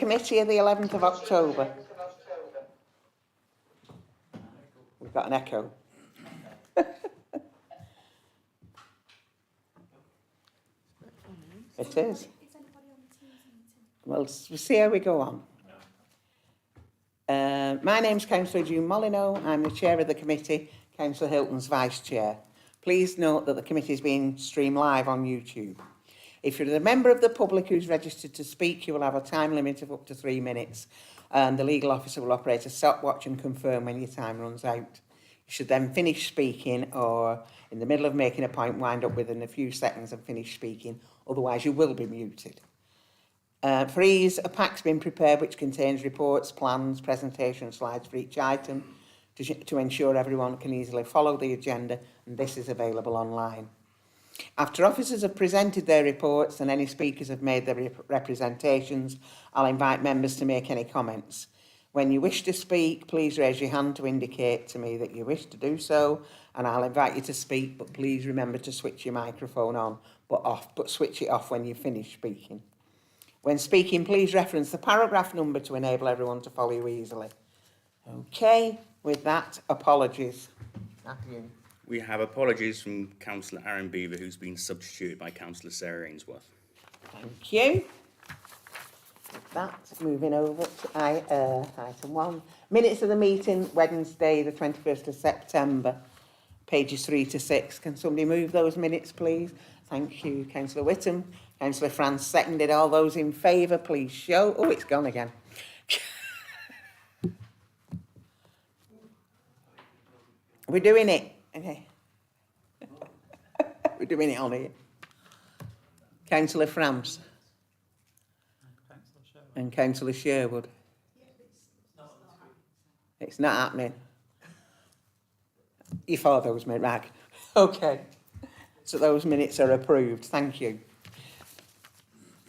Committee of the 11th of October. We've got an echo. It is. Well, we'll see how we go on. My name's Councillor June Molyneux. I'm the chair of the committee, Councillor Hilton's vice chair. Please note that the committee is being streamed live on YouTube. If you're a member of the public who's registered to speak, you will have a time limit of up to 3 minutes, and the legal officer will operate a stopwatch and confirm when your time runs out. You should then finish speaking, or in the middle of making a point, wind up within a few seconds and finish speaking, otherwise you will be muted. For ease, a pack's been prepared which contains reports, plans, presentation slides for each item to ensure everyone can easily follow the agenda, and this is available online. After officers have presented their reports and any speakers have made their representations, I'll invite members to make any comments. When you wish to speak, please raise your hand to indicate to me that you wish to do so, and I'll invite you to speak, but please remember to switch your microphone on, but switch it off when you finish speaking. When speaking, please reference the paragraph number to enable everyone to follow you easily. Okay, with that, apologies. Matthew. We have apologies from Councillor Aaron Beaver, who's been substituted by Councillor Sarah Ainsworth. Thank you. With that, moving over to item 1. Minutes of the meeting, Wednesday, the 21st of September, pages 3 to 6. Can somebody move those minutes, please? Thank you, Councillor Whittam. Councillor France seconded. All those in favour, please show. Oh, it's gone again. We're doing it. Okay. We're doing it on here. Councillor France. And Councillor Sherwood. It's not happening. You follow those, mate, right? Okay. So those minutes are approved. Thank you.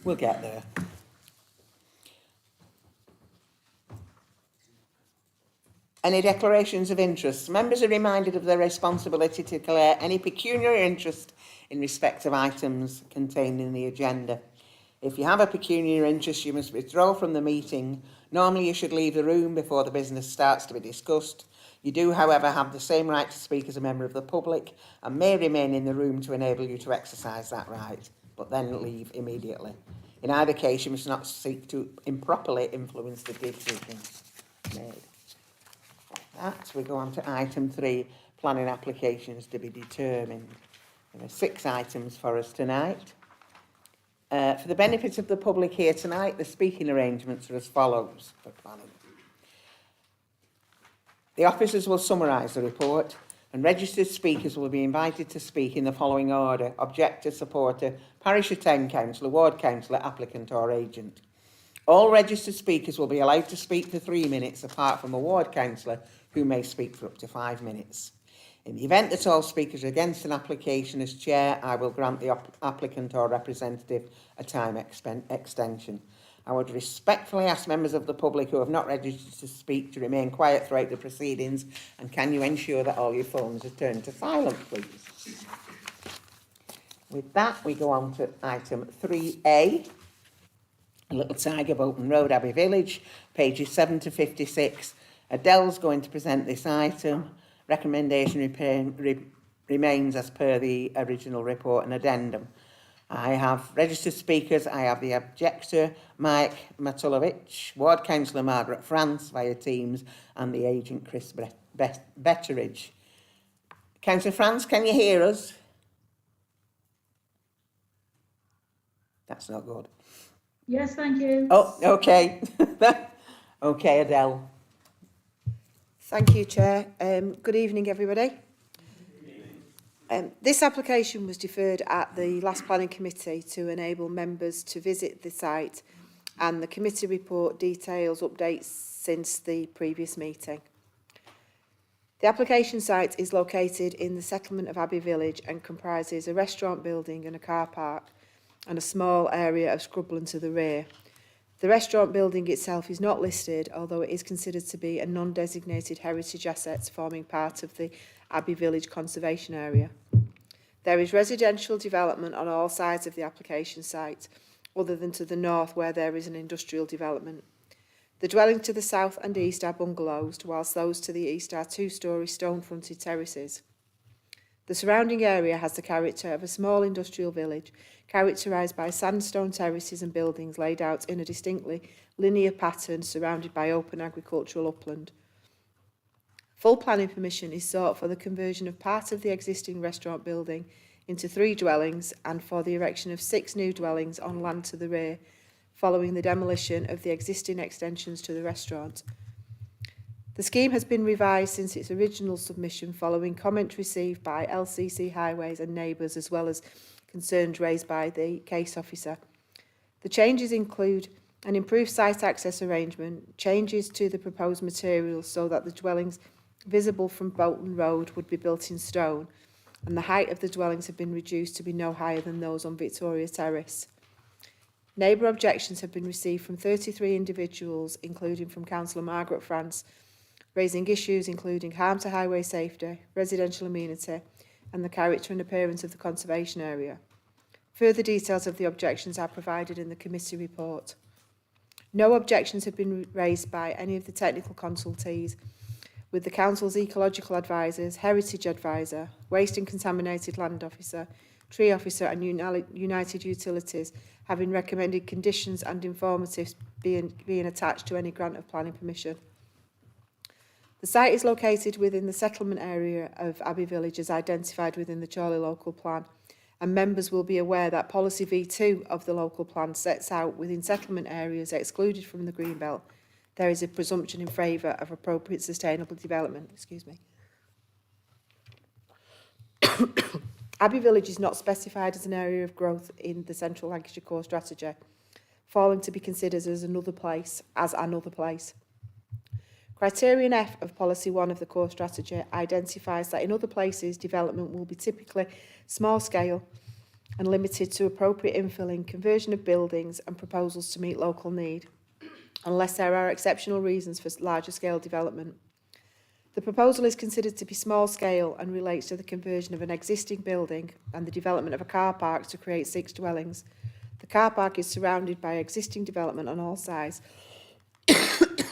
We'll get there. Any declarations of interest? Members are reminded of their responsibility to declare any pecuniary interest in respect of items contained in the agenda. If you have a pecuniary interest, you must withdraw from the meeting. Normally, you should leave the room before the business starts to be discussed. You do, however, have the same right to speak as a member of the public and may remain in the room to enable you to exercise that right, but then leave immediately. In either case, you must not seek to improperly influence the decisions made. That, we go on to item 3, planning applications to be determined. There are 6 items for us tonight. For the benefit of the public here tonight, the speaking arrangements are as follows for planning. The officers will summarise the report, and registered speakers will be invited to speak in the following order: objector, supporter, parish attend councillor, ward councillor, applicant or agent. All registered speakers will be allowed to speak for 3 minutes, apart from a ward councillor who may speak for up to 5 minutes. In the event that all speakers are against an application, as chair, I will grant the applicant or representative a time extension. I would respectfully ask members of the public who have not registered to speak to remain quiet throughout the proceedings, and can you ensure that all your phones are turned to silent, please? With that, we go on to item 3A. Little Tiger, Bolton Road, Abbey Village, pages 7 to 56. Adele's going to present this item. Recommendation remains as per the original report and addendum. I have registered speakers. I have the objector, Mike Matulovic, ward councillor Margaret France via Teams, and the agent, Chris Betteridge. Councillor France, can you hear us? That's not good. Yes, thank you. Oh, okay. Okay, Adele. Thank you, Chair. Good evening, everybody. This application was deferred at the last planning committee to enable members to visit the site, and the committee report details updates since the previous meeting. The application site is located in the settlement of Abbey Village and comprises a restaurant building and a car park and a small area of scrubland to the rear. The restaurant building itself is not listed, although it is considered to be a non-designated heritage asset forming part of the Abbey Village Conservation Area. There is residential development on all sides of the application site, other than to the north where there is an industrial development. The dwellings to the south and east are bungalows, whilst those to the east are two-storey stone-fronted terraces. The surrounding area has the character of a small industrial village, characterised by sandstone terraces and buildings laid out in a distinctly linear pattern surrounded by open agricultural upland. Full planning permission is sought for the conversion of part of the existing restaurant building into 3 dwellings and for the erection of 6 new dwellings on land to the rear, following the demolition of the existing extensions to the restaurant. The scheme has been revised since its original submission following comment received by LCC Highways and neighbours, as well as concerns raised by the case officer. The changes include an improved site access arrangement, changes to the proposed materials so that the dwellings visible from Bolton Road would be built in stone, and the height of the dwellings have been reduced to be no higher than those on Victoria Terrace. Neighbour objections have been received from 33 individuals, including from Councillor Margaret France, raising issues including harm to highway safety, residential amenity, and the character and appearance of the conservation area. Further details of the objections are provided in the committee report. No objections have been raised by any of the technical consultees, with the Council's ecological advisors, heritage advisor, waste and contaminated land officer, tree officer and United Utilities having recommended conditions and informatives being attached to any grant of planning permission. The site is located within the settlement area of Abbey Village as identified within the Chorley local plan, and members will be aware that policy V2 of the local plan sets out within settlement areas excluded from the green belt there is a presumption in favour of appropriate sustainable development. Abbey Village is not specified as an area of growth in the Central Lancashire Core Strategy, falling to be considered as another place. Criterion F of Policy 1 of the Core Strategy identifies that in other places development will be typically small scale and limited to appropriate infilling, conversion of buildings and proposals to meet local need, unless there are exceptional reasons for larger scale development. The proposal is considered to be small scale and relates to the conversion of an existing building and the development of a car park to create 6 dwellings. The car park is surrounded by existing development on all sides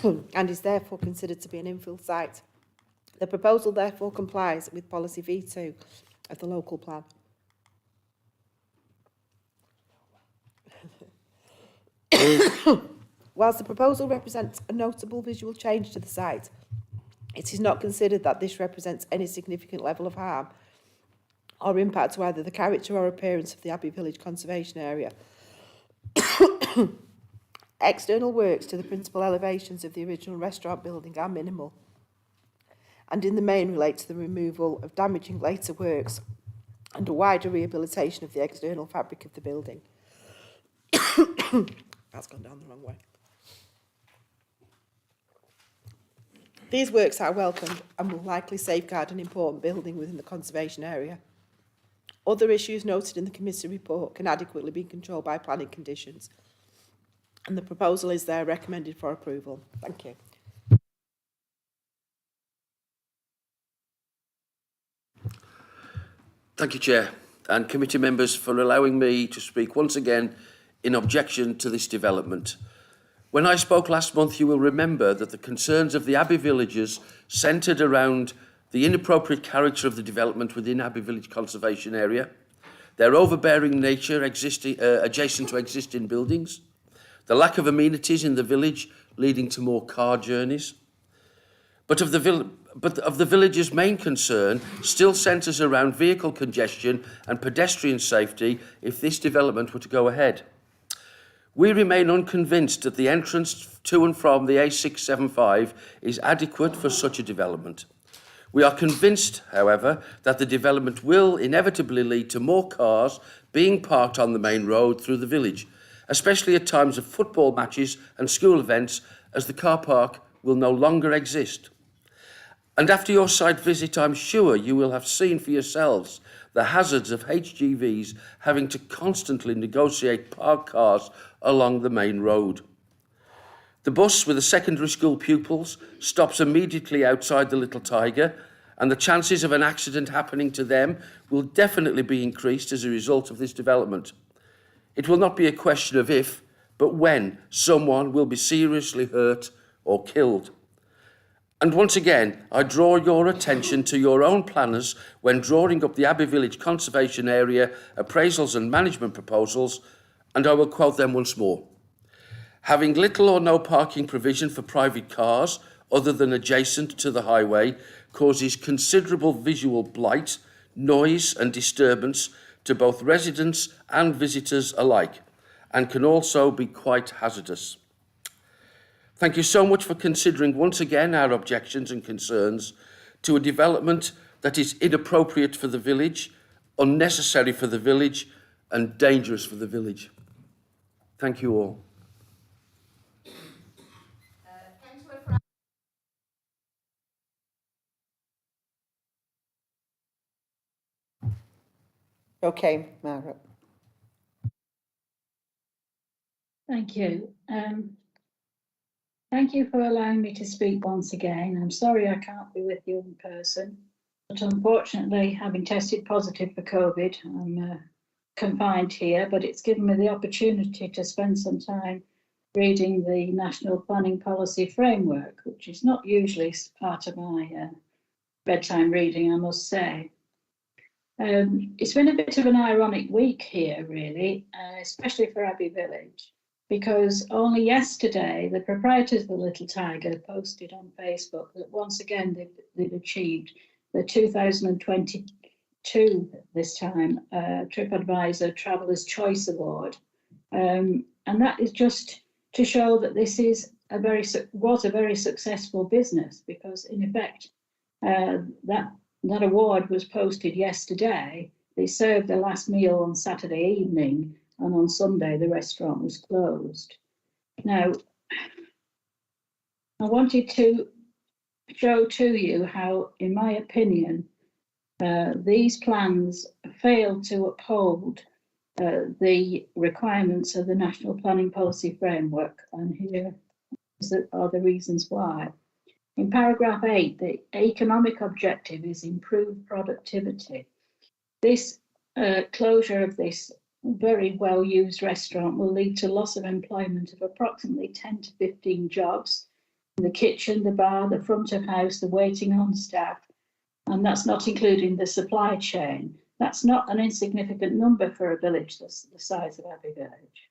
and is therefore considered to be an infill site. The proposal therefore complies with policy V2 of the local plan. Whilst the proposal represents a notable visual change to the site, it is not considered that this represents any significant level of harm or impact to either the character or appearance of the Abbey Village Conservation Area. External works to the principal elevations of the original restaurant building are minimal and in the main relate to the removal of damaging later works and a wider rehabilitation of the external fabric of the building. That's gone down the wrong way. These works are welcomed and will likely safeguard an important building within the conservation area. Other issues noted in the committee report can adequately be controlled by planning conditions, and the proposal is there recommended for approval. Thank you. Thank you, Chair, and committee members for allowing me to speak once again in objection to this development. When I spoke last month, you will remember that the concerns of the Abbey villagers centred around the inappropriate character of the development within Abbey Village Conservation Area, their overbearing nature adjacent to existing buildings, the lack of amenities in the village leading to more car journeys. But of the village's main concern still centres around vehicle congestion and pedestrian safety if this development were to go ahead. We remain unconvinced that the entrance to and from the A675 is adequate for such a development. We are convinced, however, that the development will inevitably lead to more cars being parked on the main road through the village, especially at times of football matches and school events, as the car park will no longer exist. And after your site visit, I'm sure you will have seen for yourselves the hazards of HGVs having to constantly negotiate parked cars along the main road. The bus with the secondary school pupils stops immediately outside the Little Tiger, and the chances of an accident happening to them will definitely be increased as a result of this development. It will not be a question of if, but when someone will be seriously hurt or killed. And once again, I draw your attention to your own planners when drawing up the Abbey Village Conservation Area appraisals and management proposals, and I will quote them once more. Having little or no parking provision for private cars other than adjacent to the highway causes considerable visual blight, noise and disturbance to both residents and visitors alike, and can also be quite hazardous. Thank you so much for considering once again our objections and concerns to a development that is inappropriate for the village, unnecessary for the village, and dangerous for the village. Thank you all. Okay, Margaret. Thank you. Thank you for allowing me to speak once again. I'm sorry I can't be with you in person, but unfortunately, having tested positive for COVID, I'm confined here, but it's given me the opportunity to spend some time reading the National Planning Policy Framework, which is not usually part of my bedtime reading, I must say. It's been a bit of an ironic week here, really, especially for Abbey Village, because only yesterday the proprietors of the Little Tiger posted on Facebook that once again they'd achieved the 2022, this time, TripAdvisor Traveller's Choice Award. And that is just to show that this is was a very successful business, because in effect, that award was posted yesterday. They served the last meal on Saturday evening, and on Sunday the restaurant was closed. Now, I wanted to show to you how, in my opinion, these plans fail to uphold the requirements of the National Planning Policy Framework, and here are the reasons why. In paragraph 8, the economic objective is improved productivity. This closure of this very well-used restaurant will lead to loss of employment of approximately 10 to 15 jobs in the kitchen, the bar, the front of house, the waiting on staff, and that's not including the supply chain. That's not an insignificant number for a village the size of Abbey Village.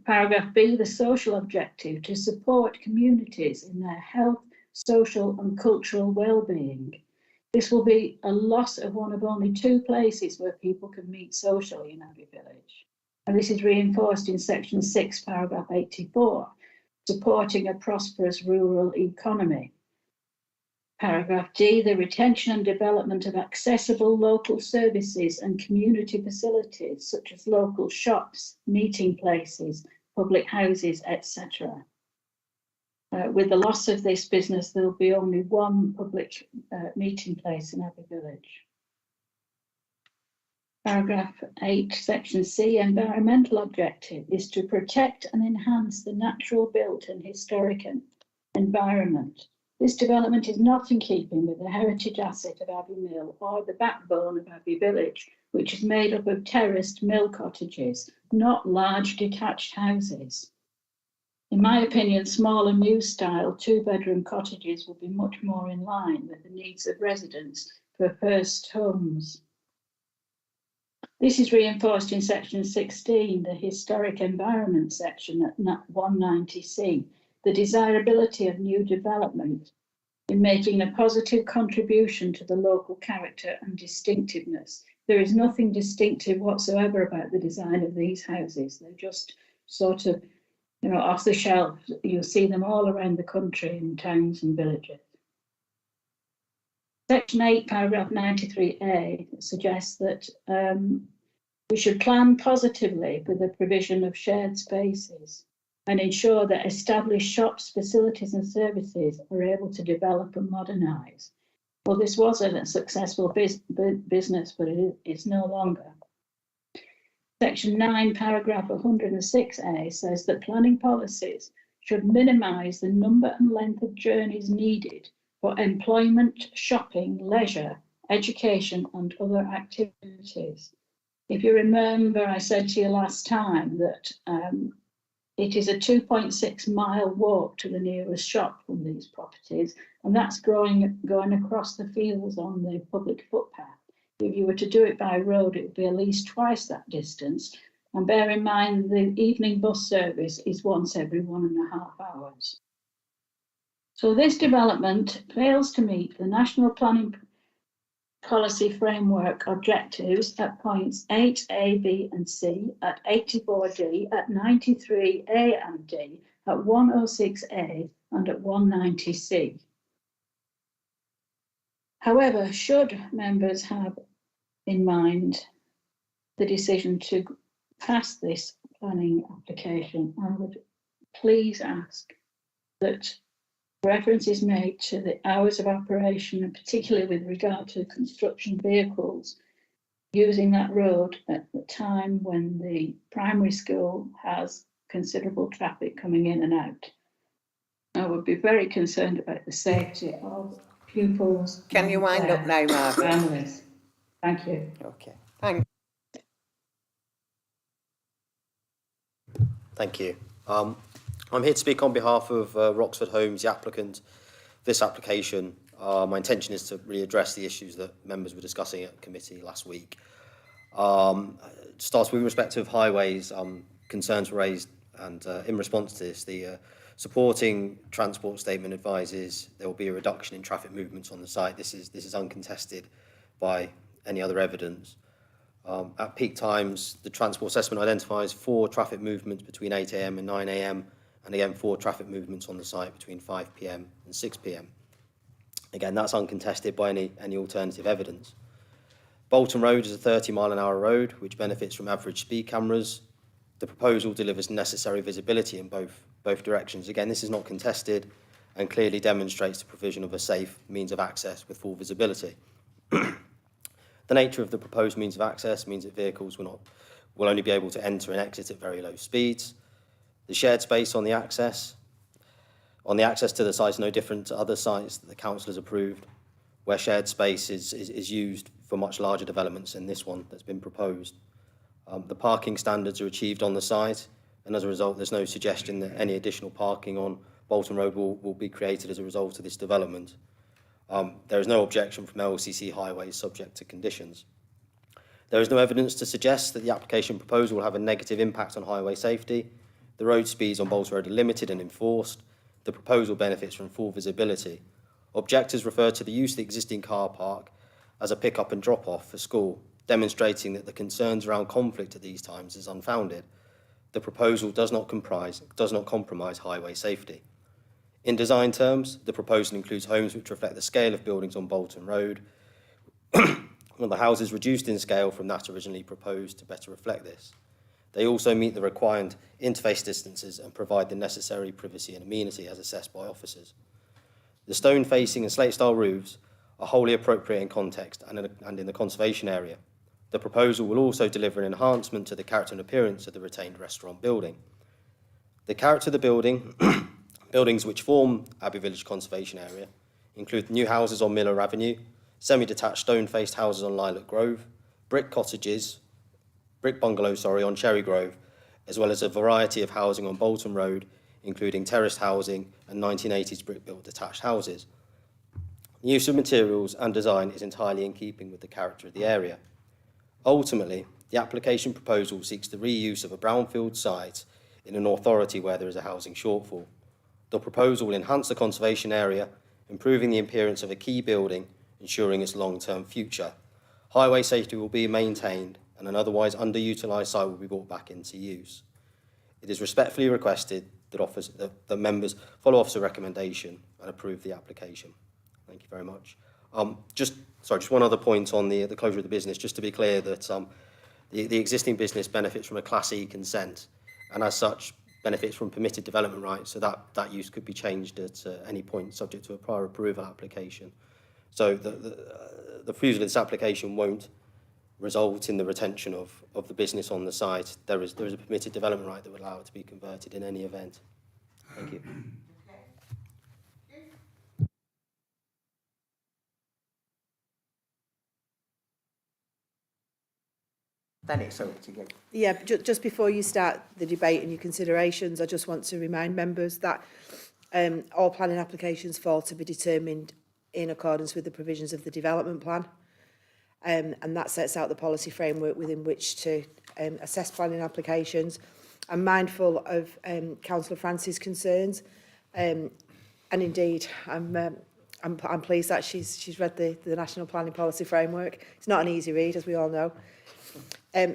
Paragraph B, the social objective, to support communities in their health, social and cultural well-being. This will be a loss of one of only 2 places where people can meet socially in Abbey Village. And this is reinforced in section 6, paragraph 84, supporting a prosperous rural economy. Paragraph D, the retention and development of accessible local services and community facilities, such as local shops, meeting places, public houses, etc. With the loss of this business, there will be only one public meeting place in Abbey Village. Paragraph 8, section C, environmental objective is to protect and enhance the natural built and historic environment. This development is not in keeping with the heritage asset of Abbey Mill or the backbone of Abbey Village, which is made up of terraced mill cottages, not large detached houses. In my opinion, smaller new style 2-bedroom cottages will be much more in line with the needs of residents for first homes. This is reinforced in section 16, the historic environment section at 190C, the desirability of new development in making a positive contribution to the local character and distinctiveness. There is nothing distinctive whatsoever about the design of these houses. They're just sort of, off the shelf. You'll see them all around the country in towns and villages. Section 8, paragraph 93A suggests that we should plan positively for the provision of shared spaces and ensure that established shops, facilities and services are able to develop and modernise. Well, this was a successful business, but it is no longer. Section 9, paragraph 106A says that planning policies should minimise the number and length of journeys needed for employment, shopping, leisure, education and other activities. If you remember, I said to you last time that it is a 2.6 mile walk to the nearest shop from these properties, and that's going across the fields on the public footpath. If you were to do it by road, it would be at least twice that distance. And bear in mind, the evening bus service is once every 1.5 hours. So this development fails to meet the National Planning Policy Framework objectives at points 8A, B and C, at 84D, at 93A and D, at 106A and at 190C. However, should members have in mind the decision to pass this planning application, I would please ask that reference is made to the hours of operation, and particularly with regard to construction vehicles using that road at the time when the primary school has considerable traffic coming in and out. I would be very concerned about the safety of pupils. Can you wind up now, Margaret? Families. Thank you. Okay, thanks. Thank you. I'm here to speak on behalf of Roxford Homes, the applicant. This application, my intention is to really address the issues that members were discussing at committee last week. Starts with respect to highways, concerns were raised, and in response to this, the supporting transport statement advises there will be a reduction in traffic movements on the site. This is uncontested by any other evidence. At peak times, the transport assessment identifies 4 traffic movements between 8 AM and 9 AM, and again 4 traffic movements on the site between 5 PM and 6 PM. Again, that's uncontested by any alternative evidence. Bolton Road is a 30-mile-an-hour road which benefits from average speed cameras. The proposal delivers necessary visibility in both directions. Again, this is not contested and clearly demonstrates the provision of a safe means of access with full visibility. The nature of the proposed means of access means that vehicles will only be able to enter and exit at very low speeds. The shared space on the access to the site is no different to other sites that the council has approved, where shared space is used for much larger developments than this one that's been proposed. The parking standards are achieved on the site, and as a result, there's no suggestion that any additional parking on Bolton Road will be created as a result of this development. There is no objection from LCC Highways subject to conditions. There is no evidence to suggest that the application proposal will have a negative impact on highway safety. The road speeds on Bolton Road are limited and enforced. The proposal benefits from full visibility. Objectors refer to the use of the existing car park as a pick-up and drop-off for school, demonstrating that the concerns around conflict at these times is unfounded. The proposal does not compromise highway safety. In design terms, the proposal includes homes which reflect the scale of buildings on Bolton Road, with the houses reduced in scale from that originally proposed to better reflect this. They also meet the required interface distances and provide the necessary privacy and amenity as assessed by officers. The stone-facing and slate-style roofs are wholly appropriate in context and in the conservation area. The proposal will also deliver an enhancement to the character and appearance of the retained restaurant building. The character of the buildings which form Abbey Village Conservation Area include new houses on Miller Avenue, semi-detached stone-faced houses on Lilac Grove, brick bungalows on Cherry Grove, as well as a variety of housing on Bolton Road, including terraced housing and 1980s brick-built detached houses. The use of materials and design is entirely in keeping with the character of the area. Ultimately, the application proposal seeks the reuse of a brownfield site in an authority where there is a housing shortfall. The proposal will enhance the conservation area, improving the appearance of a key building, ensuring its long-term future. Highway safety will be maintained, and an otherwise underutilised site will be brought back into use. It is respectfully requested that members follow officer recommendation and approve the application. Thank you very much. Just one other point on the closure of the business, just to be clear that the existing business benefits from a Class E consent, and as such benefits from permitted development rights, so that use could be changed at any point subject to a prior approval application. So the refusal of this application won't result in the retention of the business on the site. There is a permitted development right that would allow it to be converted in any event. Thank you. then it's over to you. Yeah, just before you start the debate and your considerations, I just want to remind members that all planning applications fall to be determined in accordance with the provisions of the development plan. And that sets out the policy framework within which to assess planning applications. I'm mindful of Councillor Francis' concerns, and indeed I'm pleased that she's read the National Planning Policy Framework. It's not an easy read, as we all know.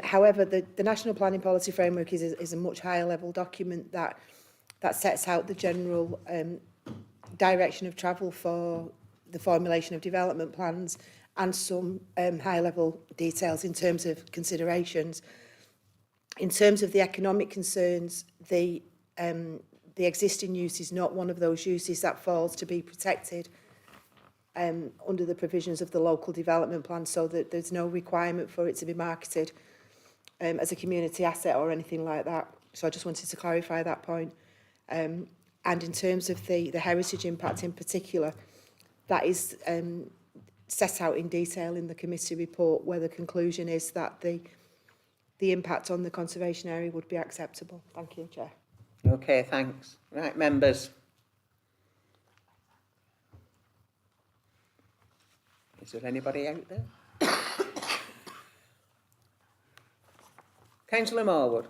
However, the National Planning Policy Framework is a much higher level document that sets out the general direction of travel for the formulation of development plans and some high level details in terms of considerations. In terms of the economic concerns, the existing use is not one of those uses that falls to be protected under the provisions of the local development plan, so that there's no requirement for it to be marketed as a community asset or anything like that. So I just wanted to clarify that point. And in terms of the heritage impact in particular, that is set out in detail in the committee report, where the conclusion is that the impact on the conservation area would be acceptable. Thank you, Chair. Okay, thanks. Right, members. Is there anybody out there? Councillor Marwood.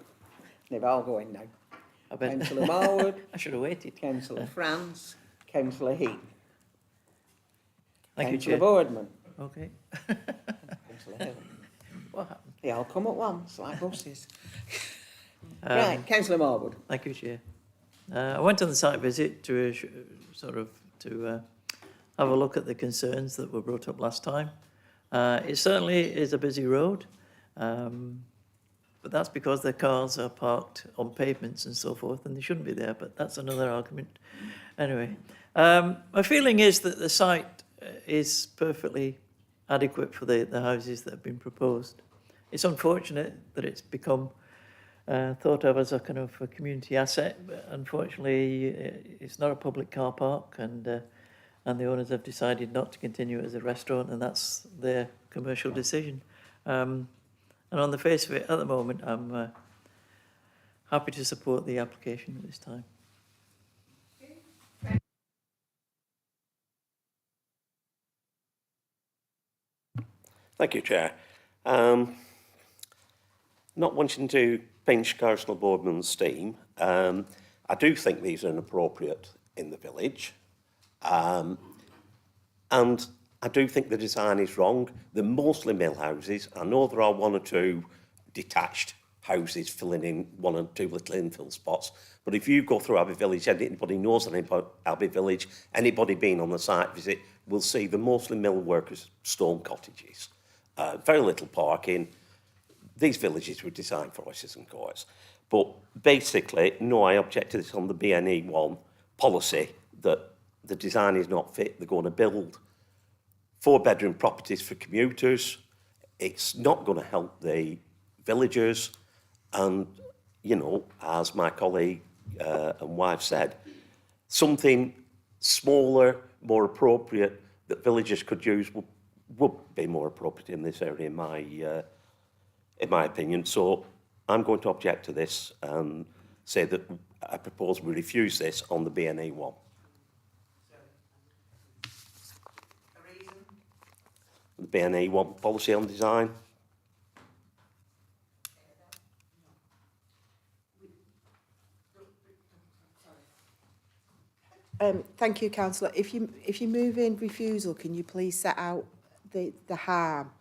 They've all going now. Councillor Marwood. I should have waited. Councillor France. Councillor Heaton. Thank you, Councillor Chair. Boardman. Okay. Councillor Hill. What happened? They all come at once, like buses. Right, Councillor Marwood. Thank you, Chair. I went on the site visit to have a look at the concerns that were brought up last time. It certainly is a busy road, but that's because the cars are parked on pavements and so forth, and they shouldn't be there, but that's another argument. Anyway, my feeling is that the site is perfectly adequate for the houses that have been proposed. It's unfortunate that it's become thought of as a kind of a community asset, but unfortunately it's not a public car park, and the owners have decided not to continue it as a restaurant, and that's their commercial decision. And on the face of it, at the moment, I'm happy to support the application at this time. Thank you, Chair. Not wanting to pinch Councillor Boardman's steam, I do think these are inappropriate in the village. And I do think the design is wrong. They're mostly mill houses. I know there are one or two detached houses filling in one or two little infill spots. But if you go through Abbey Village, anybody knows anything about Abbey Village, anybody being on the site visit will see they're mostly mill workers' stone cottages. Very little parking. These villages were designed for horses and carts. But basically, no, I object to this on the BNE1 policy that the design is not fit. They're going to build 4-bedroom properties for commuters. It's not going to help the villagers. And, you know, as my colleague and wife said, something smaller, more appropriate that villagers could use would be more appropriate in this area, in my opinion. So I'm going to object to this and say that I propose we refuse this on the BNE1. The BNE1 policy on design. Thank you, Councillor. If you move in refusal, can you please set out the harm?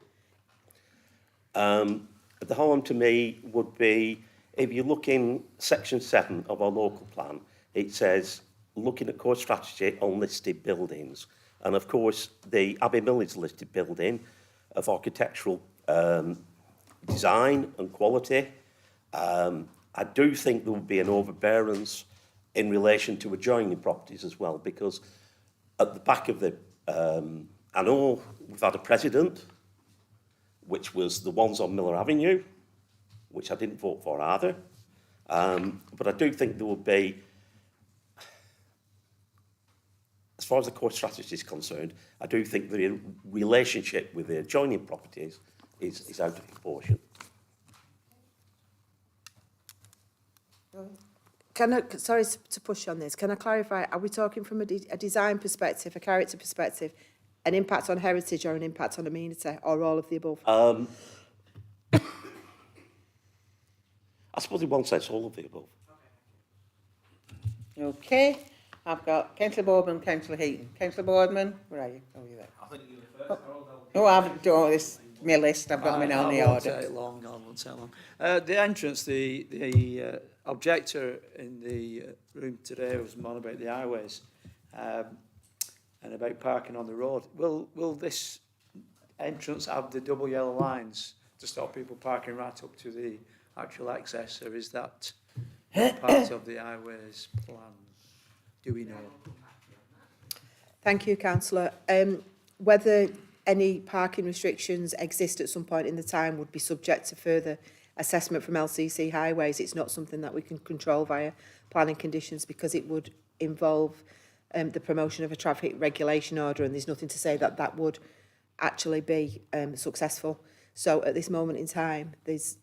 The harm to me would be, if you look in section 7 of our local plan, it says looking at core strategy on listed buildings. And of course, the Abbey Mill is a listed building of architectural design and quality. I do think there would be an overbearance in relation to adjoining properties as well, because at the back of the, I know we've had a precedent, which was the ones on Miller Avenue, which I didn't vote for either. But I do think there will be, as far as the core strategy is concerned, I do think the relationship with the adjoining properties is out of proportion. Sorry to push on this. Can I clarify? Are we talking from a design perspective, a character perspective, an impact on heritage or an impact on amenity, or all of the above? I suppose in one sense, all of the above. Okay, I've got Councillor Boardman, Councillor Heaton. Councillor Boardman, where are you? Oh, you're there. I think you were first. Oh, I've done this, my list, I've got them in on the I won't order. take long, I won't take long. The entrance, the objector in the room today was more about the highways and about parking on the road. Will this entrance have the double yellow lines to stop people parking right up to the actual access, or is that part of the highways plan? Do we know? Thank you, Councillor. Whether any parking restrictions exist at some point in the time would be subject to further assessment from LCC Highways. It's not something that we can control via planning conditions because it would involve the promotion of a traffic regulation order, and there's nothing to say that that would actually be successful. So at this moment in time, there's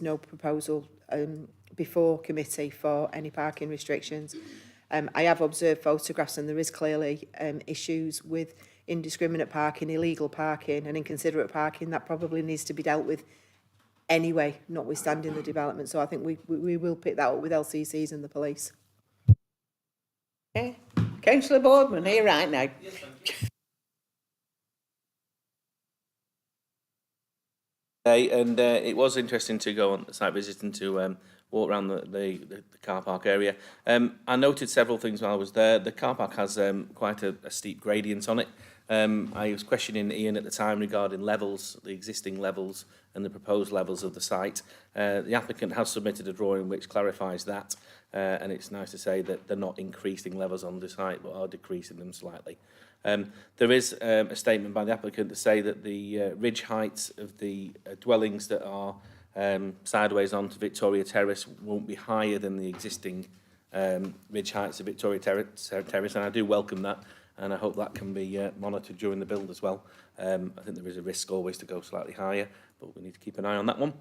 no proposal before committee for any parking restrictions. I have observed photographs, and there is clearly issues with indiscriminate parking, illegal parking and inconsiderate parking that probably needs to be dealt with anyway, notwithstanding the development. So I think we will pick that up with LCCs and the police. Okay. Councillor Boardman, here right now. And it was interesting to go on the site visit and to walk around the car park area. I noted several things while I was there. The car park has quite a steep gradient on it. I was questioning Ian at the time regarding levels, the existing levels and the proposed levels of the site. The applicant has submitted a drawing which clarifies that, and it's nice to say that they're not increasing levels on the site but are decreasing them slightly. There is a statement by the applicant to say that the ridge heights of the dwellings that are sideways onto Victoria Terrace won't be higher than the existing ridge heights of Victoria Terrace, and I do welcome that, and I hope that can be monitored during the build as well. I think there is a risk always to go slightly higher, but we need to keep an eye on that one.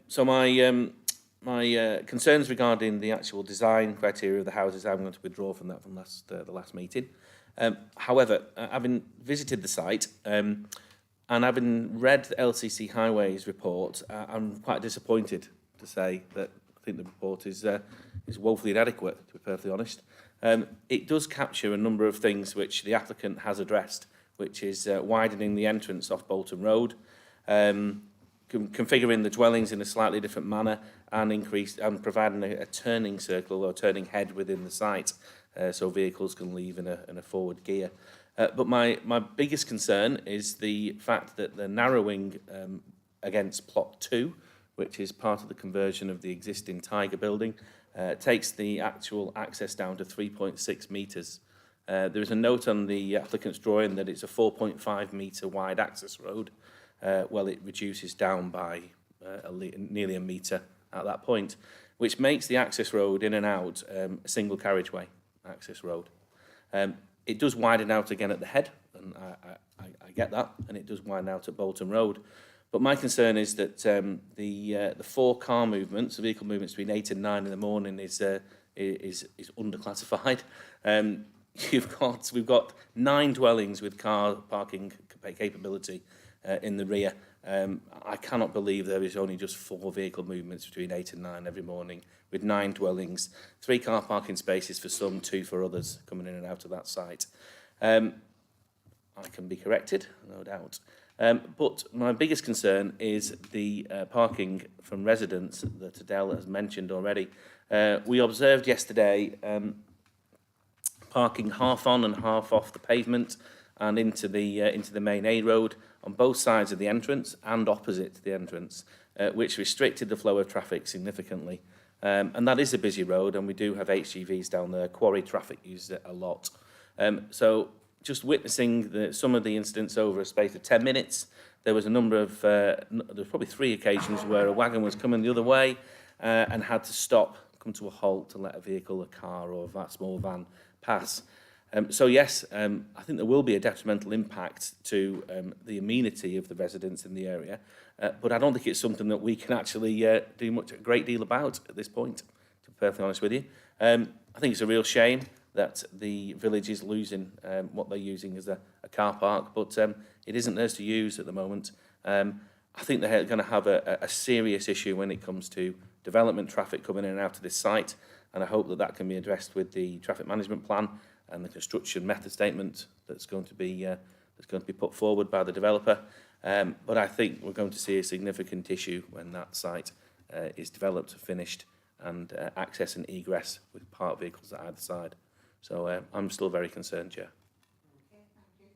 So my concerns regarding the actual design criteria of the houses, I'm going to withdraw from that from the last meeting. However, having visited the site and having read the LCC Highways report, I'm quite disappointed to say that I think the report is woefully inadequate, to be perfectly honest. It does capture a number of things which the applicant has addressed, which is widening the entrance off Bolton Road, configuring the dwellings in a slightly different manner, and providing a turning circle or turning head within the site, so vehicles can leave in a forward gear. But my biggest concern is the fact that the narrowing against plot 2, which is part of the conversion of the existing Tiger building, takes the actual access down to 3.6 metres. There is a note on the applicant's drawing that it's a 4.5 metre wide access road. Well, it reduces down by nearly a metre at that point, which makes the access road in and out a single carriageway access road. It does widen out again at the head, and I get that, and it does widen out at Bolton Road. But my concern is that the 4 car movements, the vehicle movements between 8 and 9 in the morning is underclassified. We've got 9 dwellings with car parking capability in the rear. I cannot believe there is only just 4 vehicle movements between 8 and 9 every morning, with 9 dwellings, 3 car parking spaces for some, 2 for others coming in and out of that site. I can be corrected, no doubt. But my biggest concern is the parking from residents that Adele has mentioned already. We observed yesterday parking half on and half off the pavement and into the main A road on both sides of the entrance and opposite the entrance, which restricted the flow of traffic significantly. And that is a busy road, and we do have HGVs down there. Quarry traffic uses it a lot. So just witnessing some of the incidents over a space of 10 minutes, there was a number of, there was probably 3 occasions where a wagon was coming the other way and had to stop, come to a halt to let a vehicle, a car or a small van pass. So yes, I think there will be a detrimental impact to the amenity of the residents in the area, but I don't think it's something that we can actually do a great deal about at this point. perfectly honest with you. I think it's a real shame that the village is losing what they're using as a car park, but it isn't theirs to use at the moment. I think they're going to have a serious issue when it comes to development traffic coming in and out of this site, and I hope that that can be addressed with the traffic management plan and the construction method statement that's going to be put forward by the developer. But I think we're going to see a significant issue when that site is developed, finished, and access and egress with parked vehicles at either side. So I'm still very concerned, Chair. Okay, thank you.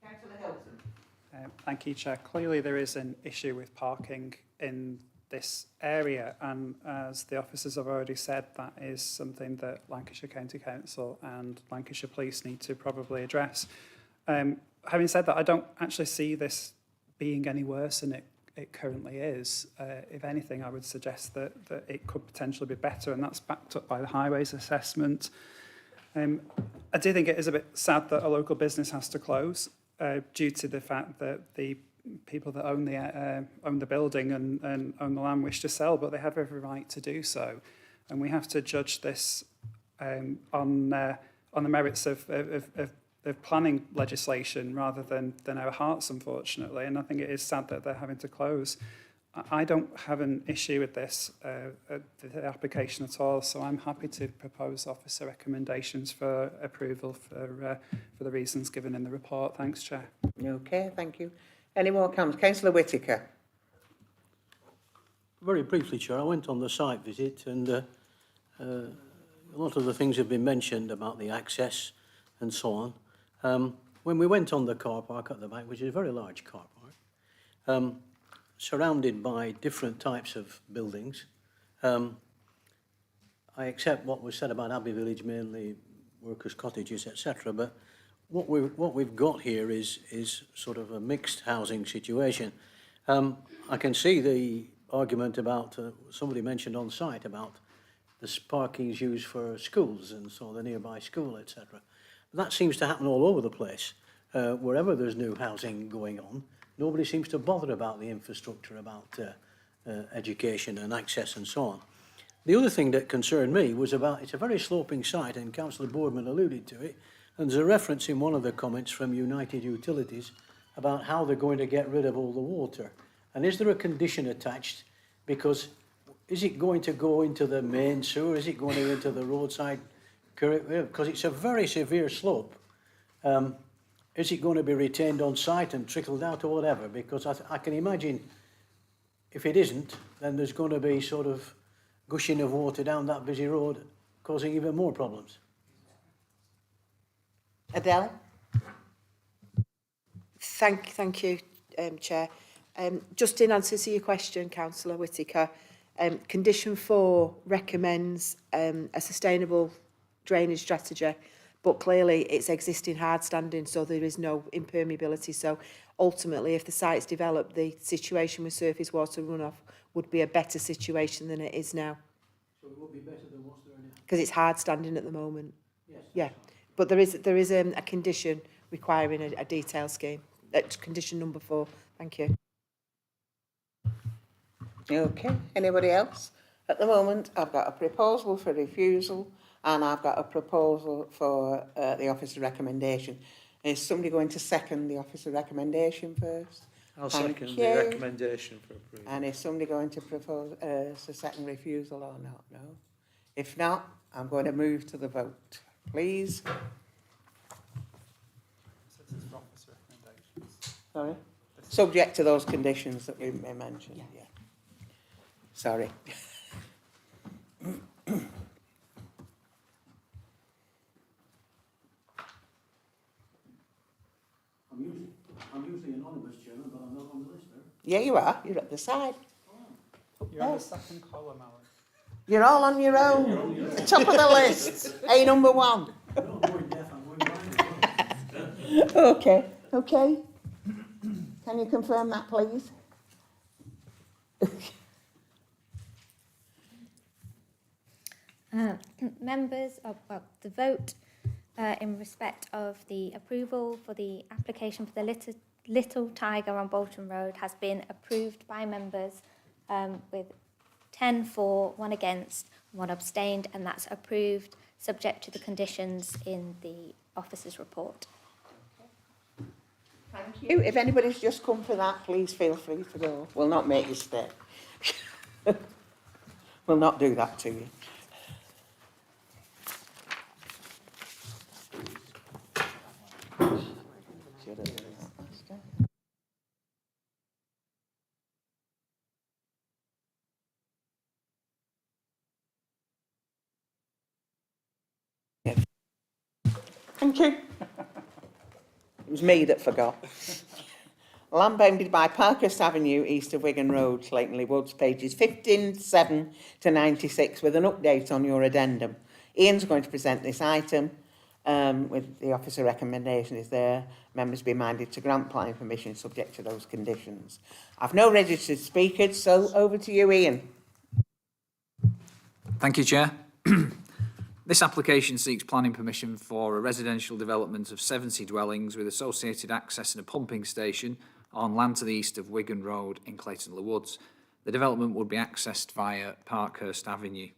Councillor Hilton. Thank you, Chair. Clearly there is an issue with parking in this area, and as the officers have already said, that is something that Lancashire County Council and Lancashire Police need to probably address. Having said that, I don't actually see this being any worse than it currently is. If anything, I would suggest that it could potentially be better, and that's backed up by the highways assessment. I do think it is a bit sad that a local business has to close due to the fact that the people that own the building and own the land wish to sell, but they have every right to do so, and we have to judge this on the merits of planning legislation rather than our hearts, unfortunately. And I think it is sad that they're having to close. I don't have an issue with this the application at all, so I'm happy to propose officer recommendations for approval for the reasons given in the report. Thanks, Chair. Okay, thank you. Any more comments? Councillor Whittaker. Very briefly, Chair, I went on the site visit, and a lot of the things have been mentioned about the access and so on. When we went on the car park at the back, which is a very large car park, surrounded by different types of buildings, I accept what was said about Abbey Village, mainly workers' cottages, etc. But what we've got here is sort of a mixed housing situation. I can see the argument about somebody mentioned on site about the parking is used for schools and so the nearby school, etc. That seems to happen all over the place. Wherever there's new housing going on, nobody seems to bother about the infrastructure, about education and access and so on. The other thing that concerned me was about, it's a very sloping site, and Councillor Boardman alluded to it, and there's a reference in one of the comments from United Utilities about how they're going to get rid of all the water. And is there a condition attached? Because is it going to go into the main sewer? Is it going to go into the roadside? Because it's a very severe slope. Is it going to be retained on site and trickled out or whatever? Because I can imagine if it isn't, then there's going to be sort of gushing of water down that busy road, causing even more problems. Adele. Thank you, Chair. Just in answer to your question, Councillor Whittaker, Condition 4 recommends a sustainable drainage strategy, but clearly it's existing hard standing, so there is no impermeability. So ultimately, if the site's developed, the situation with surface water runoff would be a better situation than it is now. So it would be better than what's there now? Because it's hard standing at the moment. Yes. Yeah, but there is a condition requiring a detailed scheme. Condition number 4. Thank you. Okay, anybody else? At the moment, I've got a proposal for refusal and I've got a proposal for the officer recommendation. Is somebody going to second the officer recommendation first? I'll Thank second you. the recommendation for approval. And is somebody going to propose a second refusal or not? No. If not, I'm going to move to the vote. Please. Sorry? Subject to those conditions that we mentioned. Yeah. Sorry. I'm usually anonymous, Chairman, but I'm not on the list there. Yeah, you are. You're at the side. You're on the second column, Alan. You're all on your own. The top of the list. A number 1. I'm not going deaf, I'm going blind. Okay. Okay. Can you confirm that, please? Members of the vote in respect of the approval for the application for the Little Tiger on Bolton Road has been approved by members with 10 for, 1 against, 1 abstained, and that's approved, subject to the conditions in the officer's report. Thank you. If anybody's just come for that, please feel free to go. We'll not make you stay. We'll not do that to you. Thank you. It was me that forgot. Land bounded by Parkhurst Avenue, east of Wigan Road, Clayton-Le-Woods, pages 57 to 96, with an update on your addendum. Ian's going to present this item with the officer recommendation is there. Members be minded to grant planning permission subject to those conditions. I've no registered speakers, so over to you, Ian. Thank you, Chair. This application seeks planning permission for a residential development of 70 dwellings with associated access and a pumping station on land to the east of Wigan Road in Clayton-Le-Woods. The development would be accessed via Parkhurst Avenue.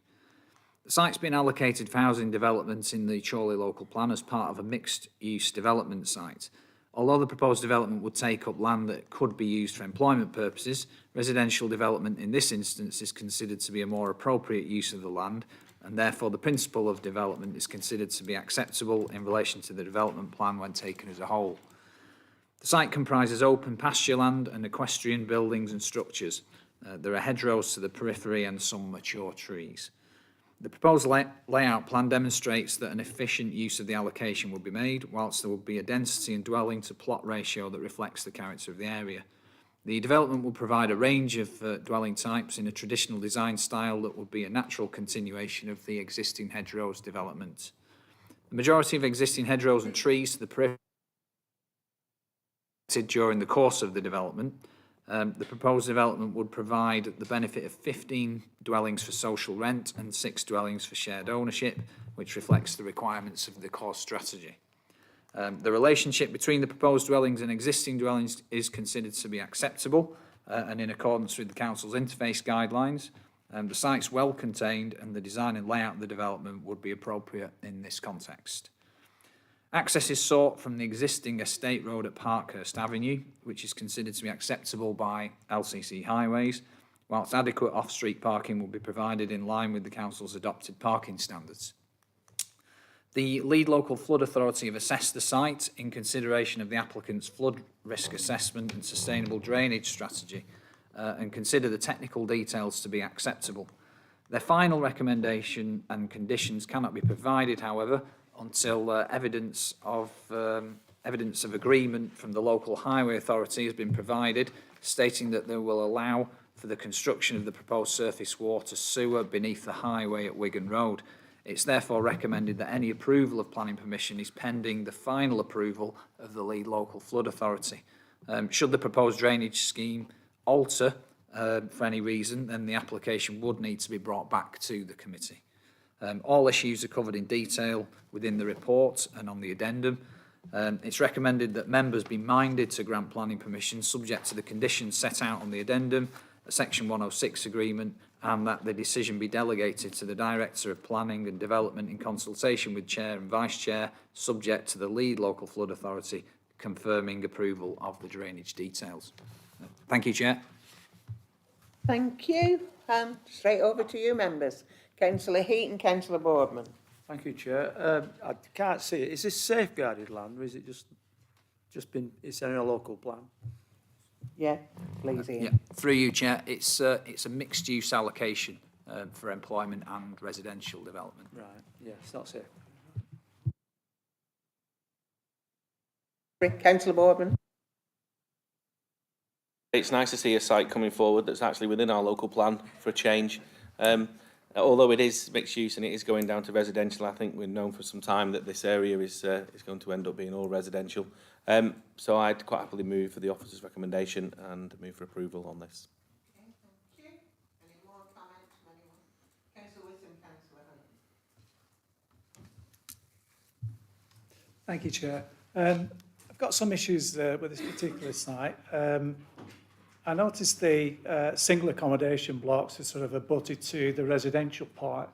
The site's been allocated for housing developments in the Chorley local plan as part of a mixed-use development site. Although the proposed development would take up land that could be used for employment purposes, residential development in this instance is considered to be a more appropriate use of the land, and therefore the principle of development is considered to be acceptable in relation to the development plan when taken as a whole. The site comprises open pasture land and equestrian buildings and structures. There are hedgerows to the periphery and some mature trees. The proposed layout plan demonstrates that an efficient use of the allocation will be made, whilst there will be a density and dwelling to plot ratio that reflects the character of the area. The development will provide a range of dwelling types in a traditional design style that will be a natural continuation of the existing hedgerows development. The majority of existing hedgerows and trees to the periphery during the course of the development. The proposed development would provide the benefit of 15 dwellings for social rent and 6 dwellings for shared ownership, which reflects the requirements of the core strategy. The relationship between the proposed dwellings and existing dwellings is considered to be acceptable and in accordance with the Council's interface guidelines. The site's well contained and the design and layout of the development would be appropriate in this context. Access is sought from the existing estate road at Parkhurst Avenue, which is considered to be acceptable by LCC highways, whilst adequate off-street parking will be provided in line with the Council's adopted parking standards. The lead local flood authority have assessed the site in consideration of the applicant's flood risk assessment and sustainable drainage strategy and consider the technical details to be acceptable. Their final recommendation and conditions cannot be provided, however, until evidence of agreement from the local highway authority has been provided, stating that they will allow for the construction of the proposed surface water sewer beneath the highway at Wigan Road. It's therefore recommended that any approval of planning permission is pending the final approval of the lead local flood authority. Should the proposed drainage scheme alter for any reason, then the application would need to be brought back to the committee. All issues are covered in detail within the report and on the addendum. It's recommended that members be minded to grant planning permission subject to the conditions set out on the addendum, a Section 106 agreement, and that the decision be delegated to the Director of Planning and Development in consultation with Chair and Vice Chair, subject to the lead local flood authority confirming approval of the drainage details. Thank you, Chair. Thank you. Straight over to you, members. Councillor Heat and Councillor Boardman. Thank you, Chair. I can't see it. Is this safeguarded land, or is it just been? It's in a local plan. Yeah, please, Ian. Yeah, through you, Chair. It's a mixed-use allocation for employment and residential development. Right. Yeah, it's not safe. Councillor Boardman. It's nice to see a site coming forward that's actually within our local plan for a change. Although it is mixed use and it is going down to residential, I think we've known for some time that this area is going to end up being all residential. So I'd quite happily move for the officer's recommendation and move for approval on this. Okay, thank you. Any more comments from anyone? Councillor Whittam, Councillor Hunt. Thank you, Chair. I've got some issues with this particular site. I noticed the single accommodation blocks are sort of abutted to the residential part,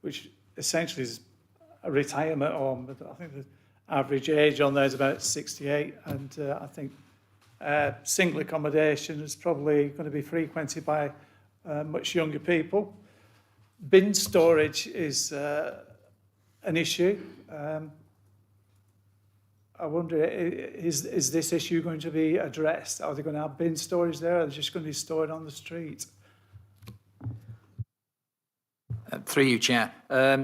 which essentially is a retirement home. But I think the average age on there is about 68, and I think single accommodation is probably going to be frequented by much younger people. Bin storage is an issue. I wonder, is this issue going to be addressed? Are they going to have bin storage there, or are they just going to be stored on the street? Through you, Chair.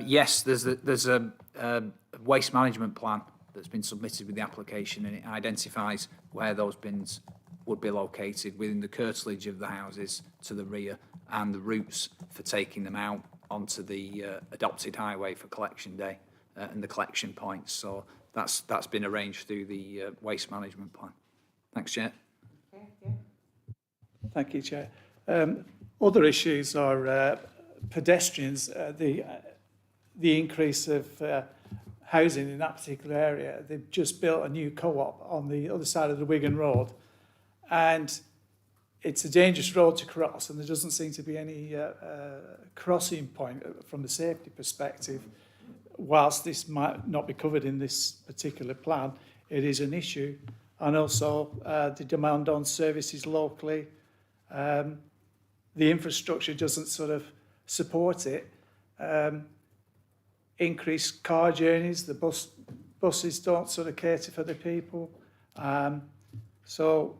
Yes, there's a waste management plan that's been submitted with the application, and it identifies where those bins would be located within the curtilage of the houses to the rear and the routes for taking them out onto the adopted highway for collection day and the collection points. So that's been arranged through the waste management plan. Thanks, Chair. Thank you, Chair. Other issues are pedestrians, the increase of housing in that particular area. They've just built a new co-op on the other side of the Wigan Road, and it's a dangerous road to cross, and there doesn't seem to be any crossing point from the safety perspective. Whilst this might not be covered in this particular plan, it is an issue. And also the demand on services locally. The infrastructure doesn't sort of support it. Increased car journeys, the buses don't sort of cater for the people. So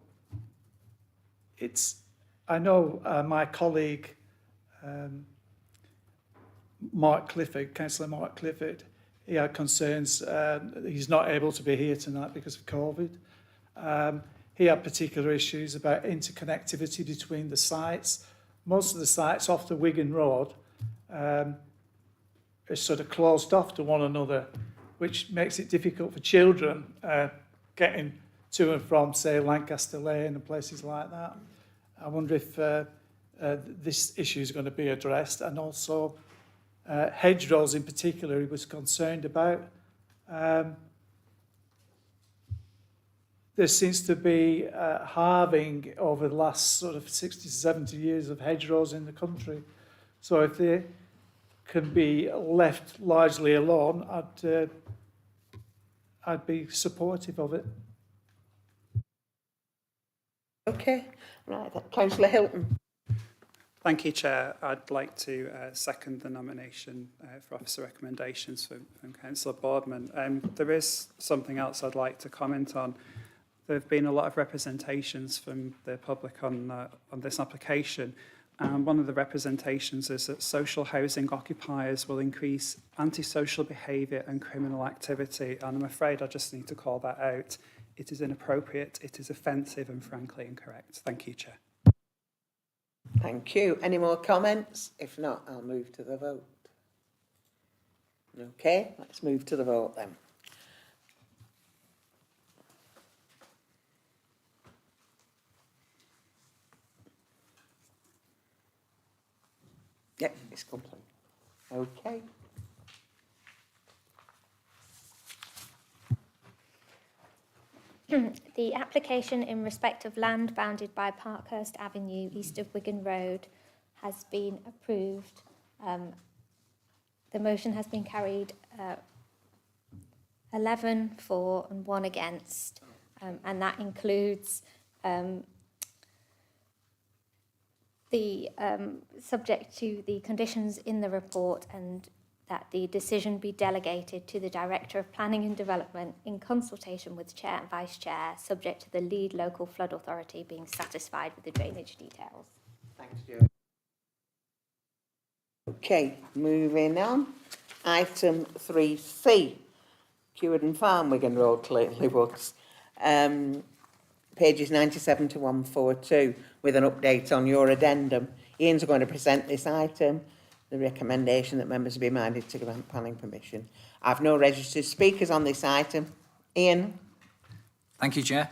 I know my colleague, Mark Clifford, Councillor Mark Clifford, he had concerns. He's not able to be here tonight because of COVID. He had particular issues about interconnectivity between the sites. Most of the sites off the Wigan Road are sort of closed off to one another, which makes it difficult for children getting to and from, say, Lancaster Lane and places like that. I wonder if this issue is going to be addressed, and also hedgerows in particular he was concerned about. There seems to be halving over the last sort of 60 to 70 years of hedgerows in the country. So if they can be left largely alone, I'd be supportive of it. Okay, right, Councillor Hilton. Thank you, Chair. I'd like to second the nomination for officer recommendations from Councillor Boardman. There is something else I'd like to comment on. There have been a lot of representations from the public on this application. One of the representations is that social housing occupiers will increase antisocial behaviour and criminal activity. And I'm afraid I just need to call that out. It is inappropriate, it is offensive and frankly incorrect. Thank you, Chair. Thank you. Any more comments? If not, I'll move to the vote. Okay, let's move to the vote then. Yep, it's complete. Okay. The application in respect of land bounded by Parkhurst Avenue east of Wigan Road has been approved. The motion has been carried 11 for and 1 against, and that includes the subject to the conditions in the report, and that the decision be delegated to the Director of Planning and Development in consultation with Chair and Vice Chair, subject to the lead local flood authority being satisfied with the drainage details. Thanks, Joe. Okay, moving on. Item 3C, Cuerden Farm, Wigan Road, Clayton-Le-Woods. Pages 97 to 142, with an update on your addendum. Ian's going to present this item. The recommendation that members be minded to grant planning permission. I've no registered speakers on this item. Ian? Thank you, Chair.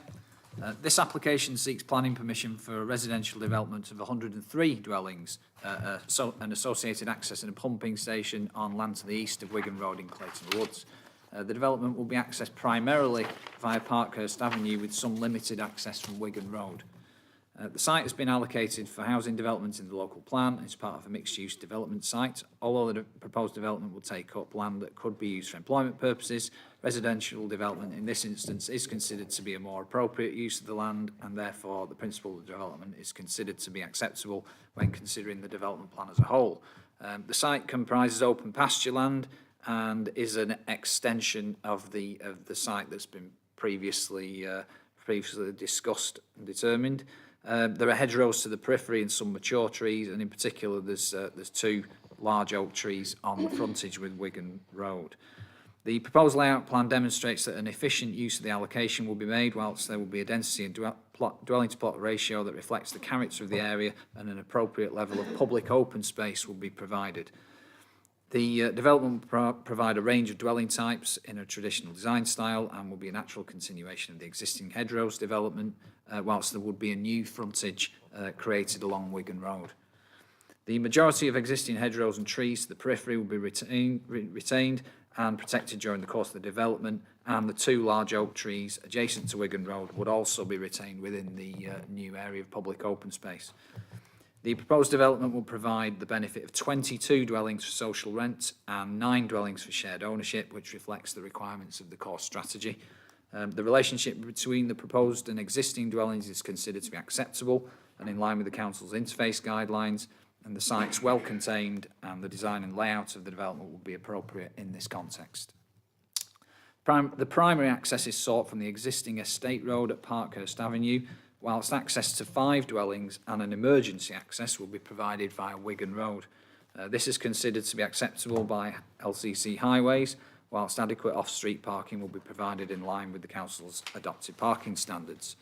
This application seeks planning permission for a residential development of 103 dwellings, an associated access and a pumping station on land to the east of Wigan Road in Clayton-Le-Woods. The development will be accessed primarily via Parkhurst Avenue with some limited access from Wigan Road. The site has been allocated for housing development in the local plan. It's part of a mixed-use development site. Although the proposed development will take up land that could be used for employment purposes, residential development in this instance is considered to be a more appropriate use of the land, and therefore the principle of development is considered to be acceptable when considering the development plan as a whole. The site comprises open pasture land and is an extension of the site that's been previously discussed and determined. There are hedgerows to the periphery and some mature trees, and in particular there's 2 large oak trees on the frontage with Wigan Road. The proposed layout plan demonstrates that an efficient use of the allocation will be made, whilst there will be a density and dwelling to plot ratio that reflects the character of the area, and an appropriate level of public open space will be provided. The development will provide a range of dwelling types in a traditional design style and will be a natural continuation of the existing hedgerows development, whilst there would be a new frontage created along Wigan Road. The majority of existing hedgerows and trees to the periphery will be retained and protected during the course of the development, and the 2 large oak trees adjacent to Wigan Road would also be retained within the new area of public open space. The proposed development will provide the benefit of 22 dwellings for social rent and 9 dwellings for shared ownership, which reflects the requirements of the core strategy. The relationship between the proposed and existing dwellings is considered to be acceptable and in line with the Council's interface guidelines, and the site's well contained, and the design and layout of the development will be appropriate in this context. The primary access is sought from the existing estate road at Parkhurst Avenue, whilst access to 5 dwellings and an emergency access will be provided via Wigan Road. This is considered to be acceptable by LCC Highways, whilst adequate off-street parking will be provided in line with the Council's adopted parking standards.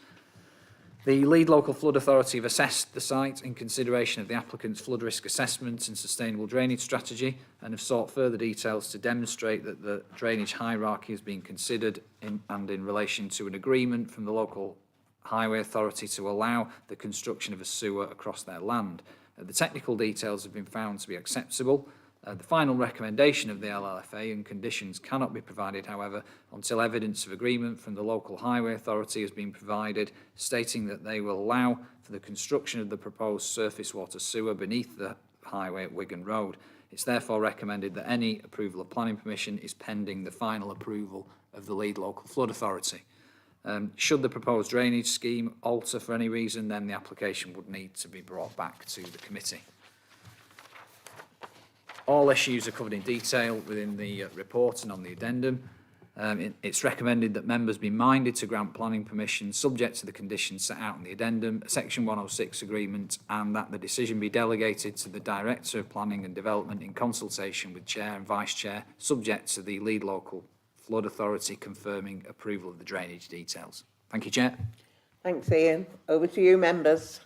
The lead local flood authority have assessed the site in consideration of the applicant's flood risk assessment and sustainable drainage strategy, and have sought further details to demonstrate that the drainage hierarchy is being considered in relation to an agreement from the local highway authority to allow the construction of a sewer across their land. The technical details have been found to be acceptable. The final recommendation of the LLFA and conditions cannot be provided, however, until evidence of agreement from the local highway authority has been provided, stating that they will allow for the construction of the proposed surface water sewer beneath the highway at Wigan Road. It's therefore recommended that any approval of planning permission is pending the final approval of the lead local flood authority. Should the proposed drainage scheme alter for any reason, then the application would need to be brought back to the committee. All issues are covered in detail within the report and on the addendum. It's recommended that members be minded to grant planning permission subject to the conditions set out in the addendum, Section 106 agreement, and that the decision be delegated to the Director of Planning and Development in consultation with Chair and Vice Chair, subject to the lead local flood authority confirming approval of the drainage details. Thank you, Chair. Thanks, Ian. Over to you, members.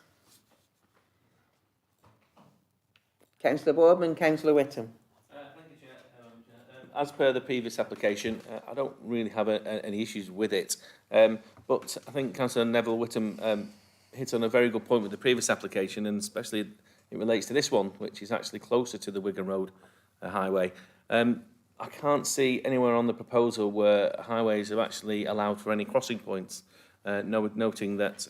Councillor Boardman, Councillor Whittam. Thank you, Chair. As per the previous application, I don't really have any issues with it, but I think Councillor Neville Whittam hit on a very good point with the previous application, and especially it relates to this one, which is actually closer to the Wigan Road highway. I can't see anywhere on the proposal where highways are actually allowed for any crossing points, noting that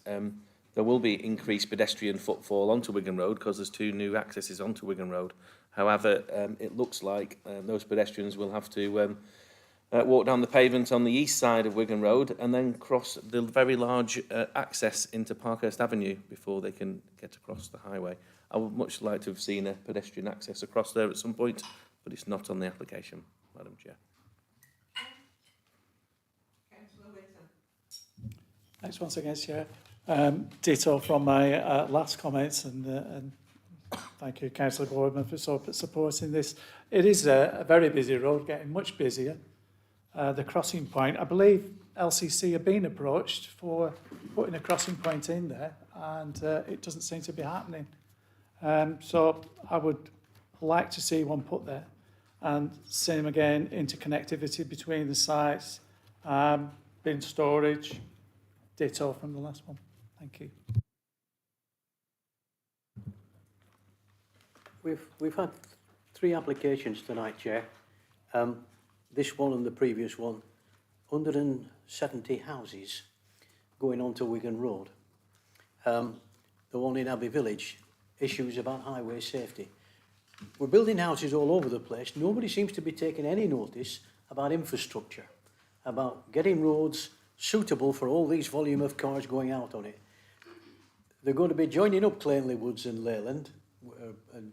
there will be increased pedestrian footfall onto Wigan Road because there's 2 new accesses onto Wigan Road. However, it looks like those pedestrians will have to walk down the pavement on the east side of Wigan Road and then cross the very large access into Parkhurst Avenue before they can get across the highway. I would much like to have seen a pedestrian access across there at some point, but it's not on the application, Madam Chair. Councillor Whittam. Thanks once again, Chair. Ditto from my last comments, and thank you, Councillor Boardman, for supporting this. It is a very busy road, getting much busier. The crossing point, I believe LCC have been approached for putting a crossing point in there, and it doesn't seem to be happening. So I would like to see one put there. And same again, interconnectivity between the sites, bin storage, ditto from the last one. Thank you. We've had 3 applications tonight, Chair. This one and the previous one, 170 houses going on to Wigan Road. the one in Abbey Village, issues about highway safety. We're building houses all over the place. Nobody seems to be taking any notice about infrastructure, about getting roads suitable for all these volume of cars going out on it. They're going to be joining up Clayton-Le-Woods and Leyland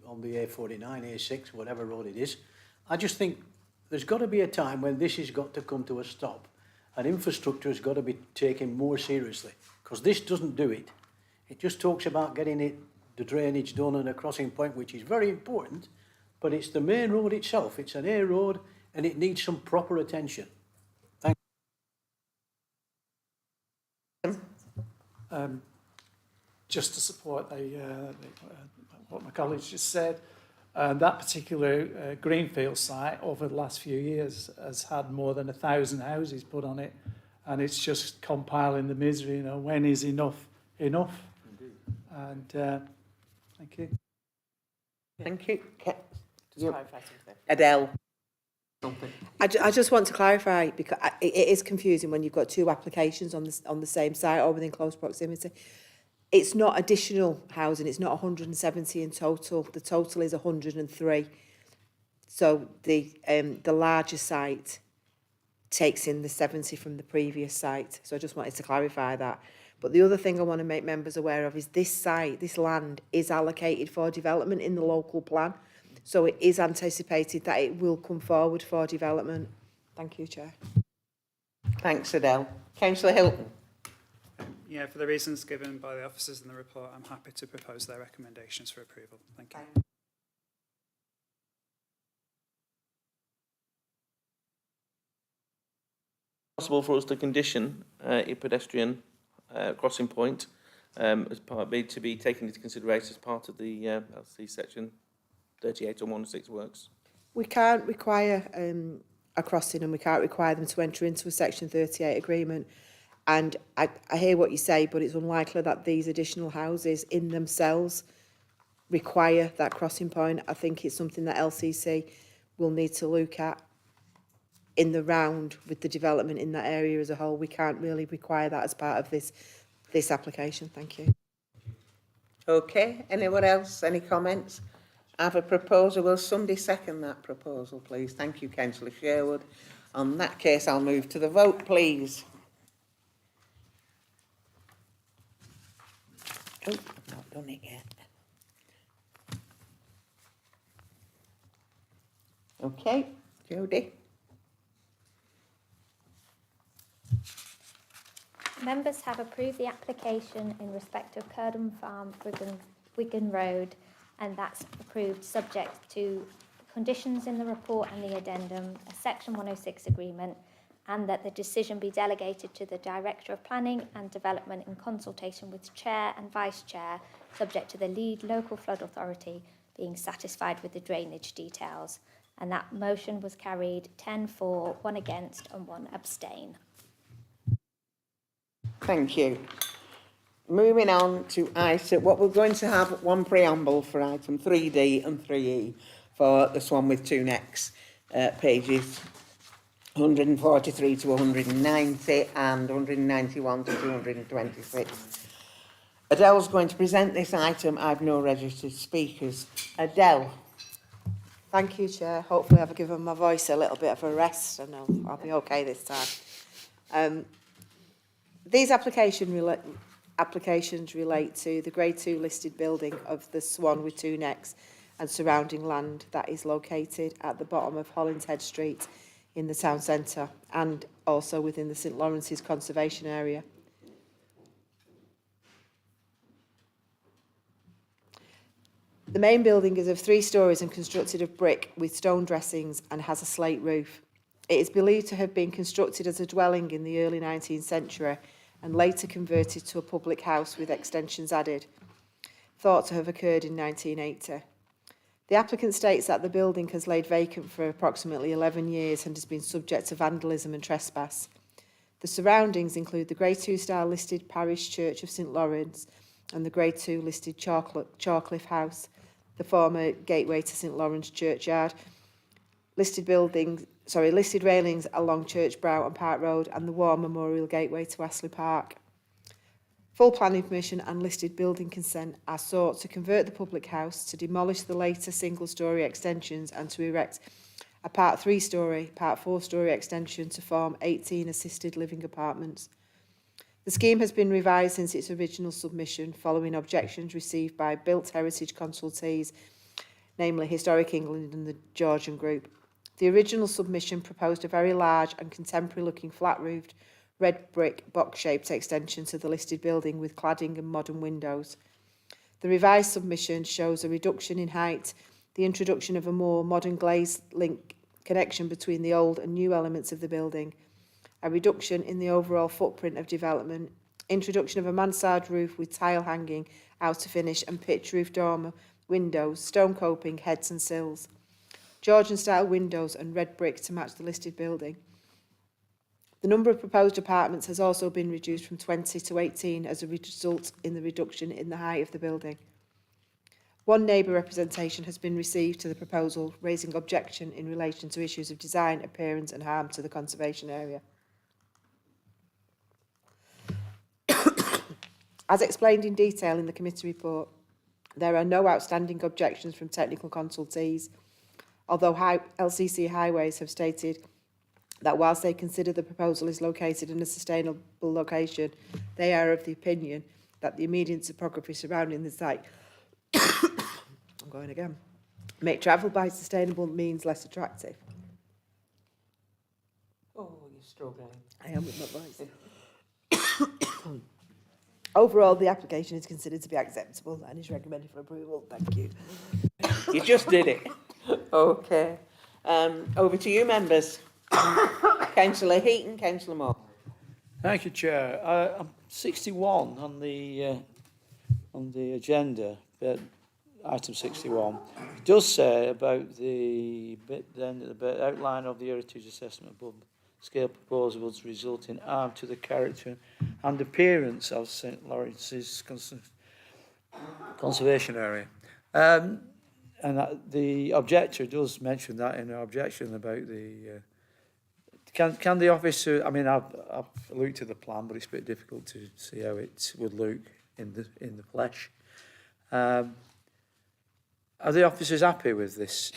on the A49, A6, whatever road it is. I just think there's got to be a time when this has got to come to a stop, and infrastructure has got to be taken more seriously, because this doesn't do it. It just talks about getting the drainage done and a crossing point, which is very important, but it's the main road itself. It's an A road, and it needs some proper attention. Thank you. Just to support what my colleagues just said, that particular greenfield site over the last few years has had more than 1,000 houses put on it, and it's just compiling the misery. You know, when is enough enough? Indeed. And thank you. Thank you. Just clarify something. Adele. I just want to clarify, because it is confusing when you've got two applications on the same site or within close proximity. It's not additional housing, it's not 170 in total. The total is 103. So the larger site takes in the 70 from the previous site. So I just wanted to clarify that. But the other thing I want to make members aware of is this site, this land, is allocated for development in the local plan. So it is anticipated that it will come forward for development. Thank you, Chair. Thanks, Adele. Councillor Hilton. Yeah, for the reasons given by the officers in the report, I'm happy to propose their recommendations for approval. Thank you. Possible for us to condition a pedestrian crossing point as part B to be taken into consideration as part of the LC section 38 or 106 works? We can't require a crossing, and we can't require them to enter into a section 38 agreement. And I hear what you say, but it's unlikely that these additional houses in themselves require that crossing point. I think it's something that LCC will need to look at in the round with the development in that area as a whole. We can't really require that as part of this application. Thank you. Okay, anyone else? Any comments? I have a proposal. Will somebody second that proposal, please? Thank you, Councillor Sherwood. On that case, I'll move to the vote, please. Oh, I've not done it yet. Okay, Jodie. Members have approved the application in respect of Cuerden Farm, Wigan Road, and that's approved subject to conditions in the report and the addendum, a Section 106 agreement, and that the decision be delegated to the Director of Planning and Development in consultation with Chair and Vice Chair, subject to the lead local flood authority being satisfied with the drainage details. And that motion was carried 10 for, 1 against and 1 abstain. Thank you. Moving on to item, what we're going to have one preamble for item 3D and 3E for the Swan with two necks, pages 143 to 190 and 191 to 226. Adele's going to present this item. I've no registered speakers. Adele. Thank you, Chair. Hopefully I've given my voice a little bit of a rest, and I'll be okay this time. These applications relate to the Grade 2 listed building of the Swan with two necks and surrounding land that is located at the bottom of Hollinshead Street in the town centre and also within the St Lawrence's conservation area. The main building is of 3 storeys and constructed of brick with stone dressings and has a slate roof. It is believed to have been constructed as a dwelling in the early 19th century and later converted to a public house with extensions added, thought to have occurred in 1980. The applicant states that the building has laid vacant for approximately 11 years and has been subject to vandalism and trespass. The surroundings include the Grade 2 style listed Parish Church of St Lawrence and the Grade 2 listed Chalcliffe House, the former gateway to St Lawrence Churchyard, listed railings along Church Brow and Park Road, and the War Memorial Gateway to Astley Park. Full planning permission and listed building consent are sought to convert the public house, to demolish the later single-storey extensions and to erect a part 3-storey, part 4-storey extension to form 18 assisted living apartments. The scheme has been revised since its original submission following objections received by Built Heritage consultees, namely Historic England and the Georgian Group. The original submission proposed a very large and contemporary-looking flat-roofed red brick box-shaped extension to the listed building with cladding and modern windows. The revised submission shows a reduction in height, the introduction of a more modern glazed link connection between the old and new elements of the building, a reduction in the overall footprint of development, introduction of a mansard roof with tile hanging, outer finish and pitch roof dormer, windows, stone coping, heads and sills, Georgian-style windows and red brick to match the listed building. The number of proposed apartments has also been reduced from 20 to 18 as a result in the reduction in the height of the building. One neighbour representation has been received to the proposal, raising objection in relation to issues of design, appearance and harm to the conservation area. As explained in detail in the committee report, there are no outstanding objections from technical consultees, although LCC Highways have stated that whilst they consider the proposal is located in a sustainable location, they are of the opinion that the immediate topography surrounding the site make travel by sustainable means less attractive. Oh, you're struggling. I am with my voice. Overall, the application is considered to be acceptable and is recommended for approval. Thank you. You just did it. Okay. Over to you, members. Councillor Heaton, Councillor Moore. Thank you, Chair. I'm 61 on the agenda, but item 61. It does say about the outline of the heritage assessment above scale proposals result in harm to the character and appearance of St Lawrence's conservation area. And the objector does mention that in her objection about the... Can the officer... I mean, I've looked at the plan, but it's a bit difficult to see how it would look in the flesh. Are the officers happy with this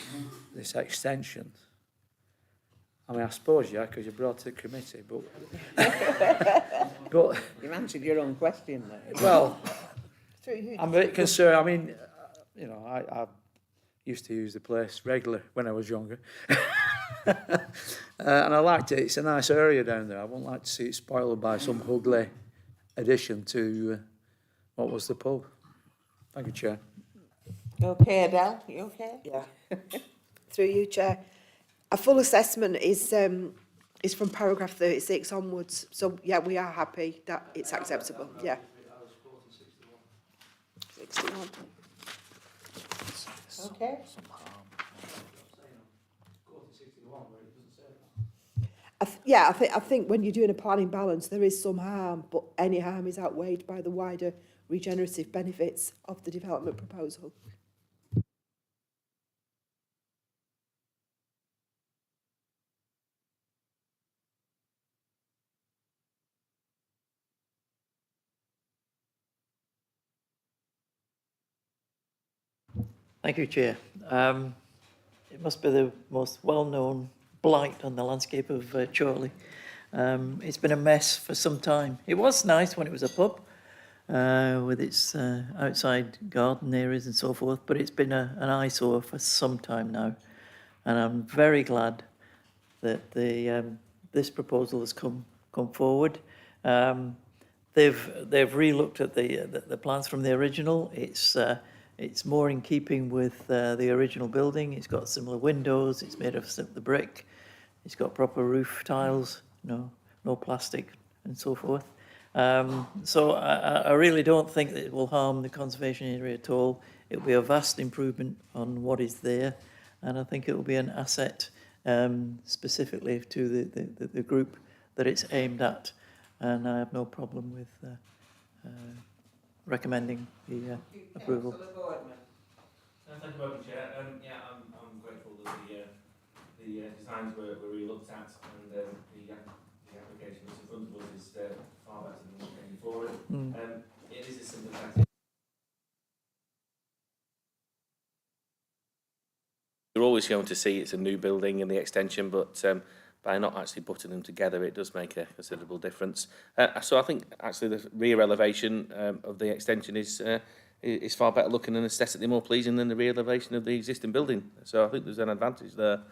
extension? I mean, I suppose, yeah, because you brought it to the committee, but... but You've answered your own question there. well, I'm a bit concerned. I mean, you know, I used to use the place regularly when I was younger. And I liked it. It's a nice area down there. I wouldn't like to see it spoiled by some ugly addition to what was the pub. Thank you, Chair. You okay, Adele? You okay? Yeah. Through you, Chair. A full assessment is from paragraph 36 onwards. So, yeah, we are happy that it's acceptable. Yeah. 61. Okay. I think when you're doing a planning balance, there is some harm, but any harm is outweighed by the wider regenerative benefits of the development proposal. Thank you, Chair. It must be the most well-known blight on the landscape of Chorley. It's been a mess for some time. It was nice when it was a pub with its outside garden areas and so forth, but it's been an eyesore for some time now. And I'm very glad that this proposal has come forward. They've re-looked at the plans from the original. It's more in keeping with the original building. It's got similar windows. It's made of the brick. It's got proper roof tiles, no plastic and so forth. So I really don't think that it will harm the conservation area at all. It will be a vast improvement on what is there, and I think it will be an asset specifically to the group that it's aimed at. And I have no problem with recommending the approval. Thank you, Madam Chair. I'm grateful that the designs were re-looked at, and the application that's in front of us is far better than you for it. It is a simple. You're always going to see it's a new building and the extension, but by not actually putting them together, it does make a considerable difference. So I think actually the rear elevation of the extension is far better looking and aesthetically more pleasing than the rear elevation of the existing building. So I think there's an advantage there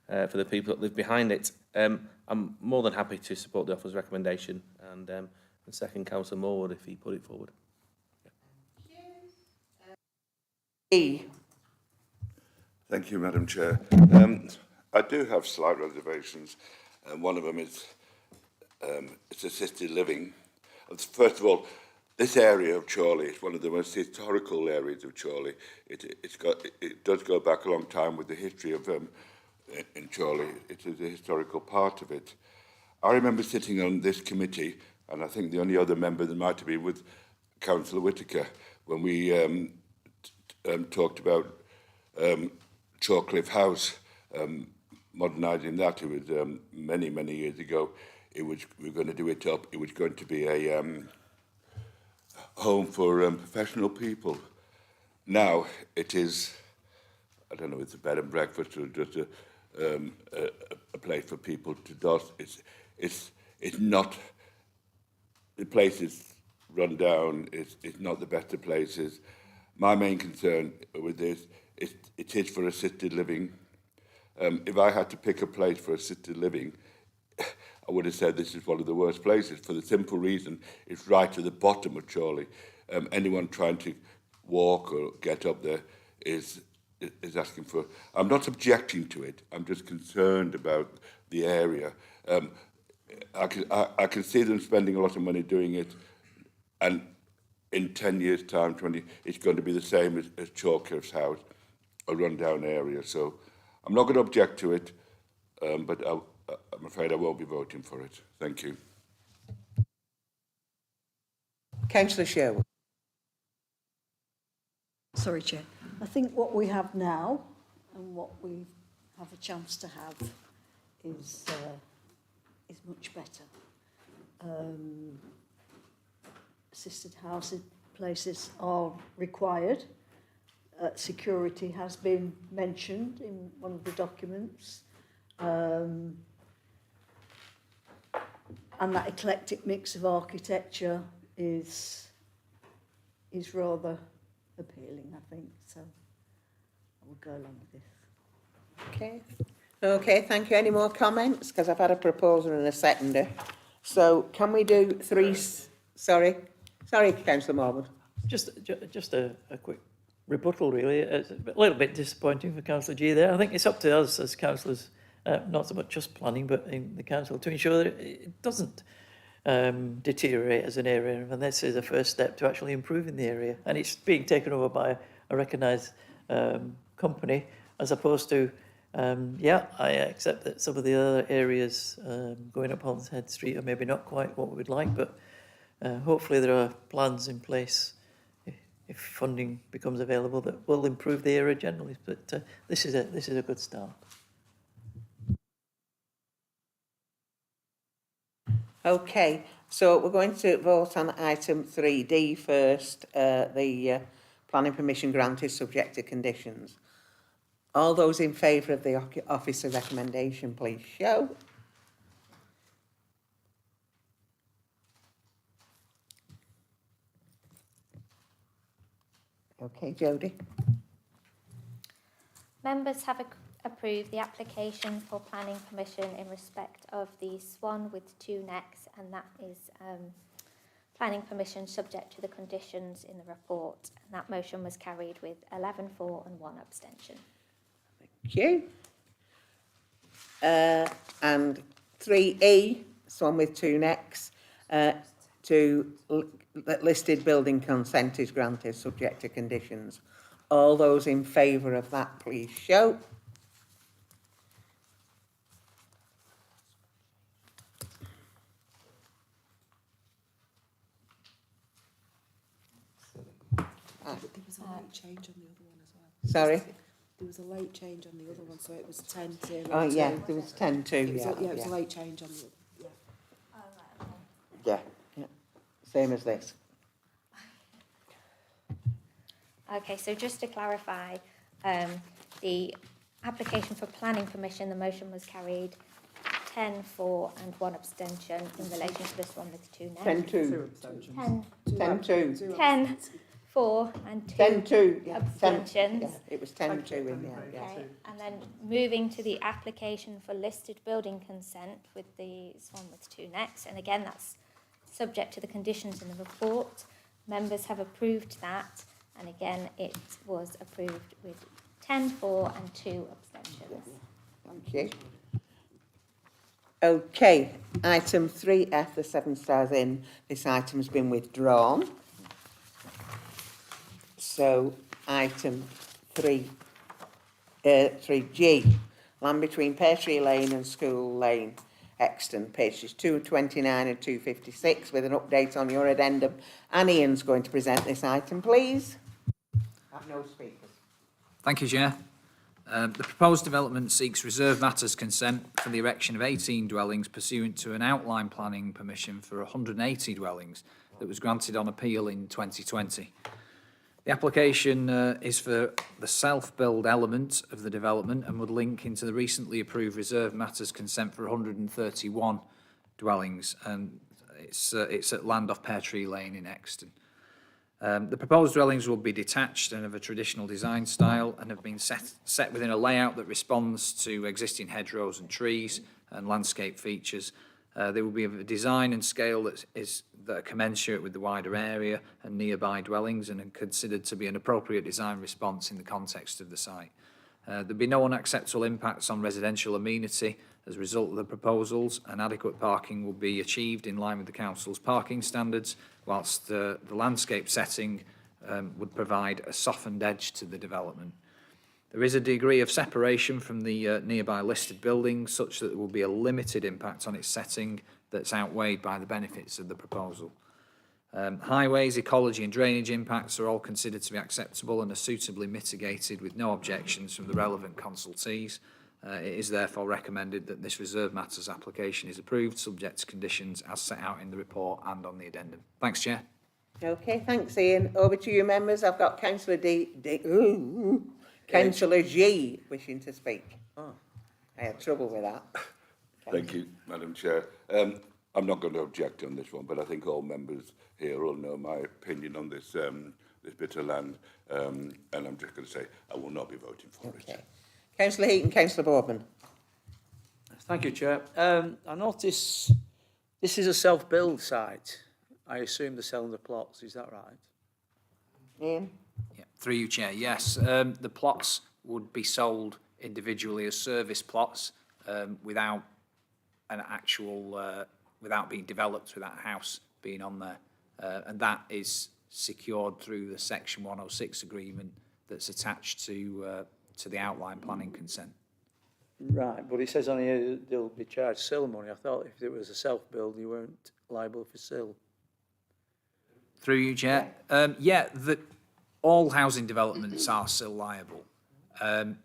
for the people that live behind it. I'm more than happy to support the offer's recommendation and second Councillor Morwood if he put it forward. E. Thank you, Madam Chair. I do have slight reservations, and one of them is it's assisted living. First of all, this area of Chorley is one of the most historical areas of Chorley. It does go back a long time with the history of in Chorley. It is a historical part of it. I remember sitting on this committee, and I think the only other member that might have been with Councillor Whitaker, when we talked about Chalcliffe House, modernising that. It was many, many years ago. We were going to do it up. It was going to be a home for professional people. Now it is, I don't know, it's a bed and breakfast or just a place for people to dust. It's not, the place is run down. It's not the best of places. My main concern with this, it is for assisted living. If I had to pick a place for assisted living, I would have said this is one of the worst places for the simple reason it's right at the bottom of Chorley. Anyone trying to walk or get up there is asking for... I'm not objecting to it. I'm just concerned about the area. I can see them spending a lot of money doing it, and in 10 years' time, 20, it's going to be the same as Chalcliffe's house, a run-down area. So I'm not going to object to it, but I'm afraid I won't be voting for it. Thank you. Councillor Sherwood. Sorry, Chair. I think what we have now and what we have a chance to have is much better. Assisted housing places are required. Security has been mentioned in one of the documents. And that eclectic mix of architecture is rather appealing, I think. So I will go along with this. Okay. Okay, thank you. Any more comments? Because I've had a proposer and a seconder. So can we do three... Sorry, Councillor Morwood. Just a quick rebuttal, really. It's a little bit disappointing for Councillor G there. I think it's up to us as councillors, not so much just planning, but in the council, to ensure that it doesn't deteriorate as an area. And this is a first step to actually improving the area. And it's being taken over by a recognised company, as opposed to, yeah, I accept that some of the other areas going up Hollinshead Street are maybe not quite what we would like, but hopefully there are plans in place if funding becomes available that will improve the area generally. But this is a good start. Okay, so we're going to vote on item 3D first. The planning permission grant is subject to conditions. All those in favour of the officer recommendation, please show. Okay, Jodie. Members have approved the application for planning permission in respect of the Swan with 2 necks, and that is planning permission subject to the conditions in the report. And that motion was carried with 11 for and 1 abstention. Thank you. And 3E, Swan with 2 necks, to listed building consent is granted subject to conditions. All those in favour of that, please show. There was a late change on the other one as well. Sorry? There was a late change on the other one, so it was 10-2. Oh, yeah, there was 10-2, Yeah, it was a late change on the other, yeah. Yeah. Same as this. Okay, so just to clarify, the application for planning permission, the motion was carried 10 for and 1 abstention in relation to this one with 2 no. 10-2. 10-2. 10 for and 2 10-2. Yeah. abstentions. Yeah, it was 10-2 in there. Yeah. Okay, and then moving to the application for listed building consent with the Swan with 2 next, and again that's subject to the conditions in the report. Members have approved that, and again it was approved with 10 for and 2 abstentions. Thank you. Okay, item 3F, the 7 Stars Inn. This item's been withdrawn. So item 3G, land between Pear Lane and School Lane, Euxton, pages 229 and 256, with an update on your addendum. And Ian's going to present this item, please. Have no speakers. Thank you, Chair. The proposed development seeks reserve matters consent for the erection of 18 dwellings pursuant to an outline planning permission for 180 dwellings that was granted on appeal in 2020. The application is for the self-build element of the development and would link into the recently approved reserve matters consent for 131 dwellings, and it's at land off Pear Tree Lane in Euxton. The proposed dwellings will be detached and of a traditional design style and have been set within a layout that responds to existing hedgerows and trees and landscape features. They will be of a design and scale that are commensurate with the wider area and nearby dwellings and are considered to be an appropriate design response in the context of the site. There'll be no unacceptable impacts on residential amenity as a result of the proposals, and adequate parking will be achieved in line with the council's parking standards, whilst the landscape setting would provide a softened edge to the development. There is a degree of separation from the nearby listed buildings, such that there will be a limited impact on its setting that's outweighed by the benefits of the proposal. Highways, ecology and drainage impacts are all considered to be acceptable and are suitably mitigated with no objections from the relevant consultees. It is therefore recommended that this reserve matters application is approved, subject to conditions as set out in the report and on the addendum. Thanks, Chair. Okay, thanks, Ian. Over to you, members. I've got Councillor Councillor G wishing to speak. Oh, I had trouble with that. Thank you, Madam Chair. I'm not going to object on this one, but I think all members here will know my opinion on this this bit of land, and I'm just going to say I will not be voting for it. Councillor Heaton, Councillor Boardman. Thank you, Chair. I notice this is a self-build site. I assume they're selling the plots, is that right? Ian? Yeah, through you, Chair. Yes, the plots would be sold individually as service plots without an actual, without being developed, without a house being on there. And that is secured through the Section 106 agreement that's attached to the outline planning consent. Right, but it says on here they'll be charged sale money. I thought if it was a self-build, you weren't liable for sale. Through you, Chair. Yeah, all housing developments are still liable.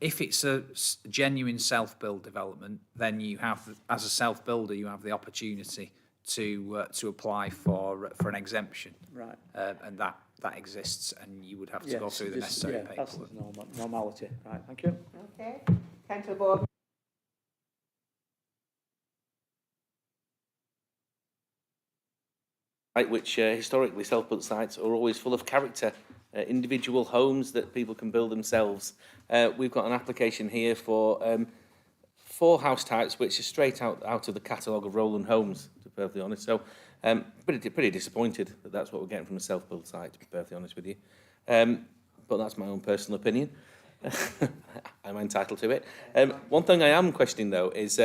If it's a genuine self-build development, then you have, as a self-builder, you have the opportunity to apply for an exemption. Right. And that exists, and you would have to go through the necessary paperwork. That's normality. Right, thank you. Okay. Councillor Boardman. Which historically self-built sites are always full of character, individual homes that people can build themselves. We've got an application here for 4 house types, which is straight out of the catalogue of Rowland Homes, to be perfectly honest. So, pretty disappointed that that's what we're getting from a self-built site, to be perfectly honest with you. But that's my own personal opinion. I'm entitled to it. One thing I am questioning, though, is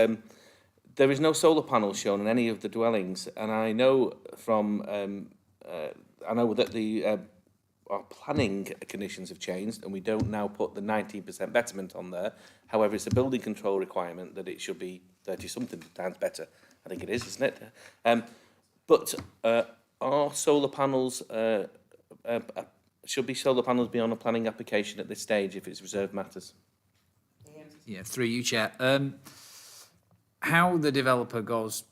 there is no solar panels shown in any of the dwellings, and I know from I know that our planning conditions have changed, and we don't now put the 19% betterment on there. However, it's a building control requirement that it should be 30-something times better. I think it is, isn't it? But are solar panels should solar panels be on a planning application at this stage if it's reserved matters? Yeah, through you, Chair. How the developer goes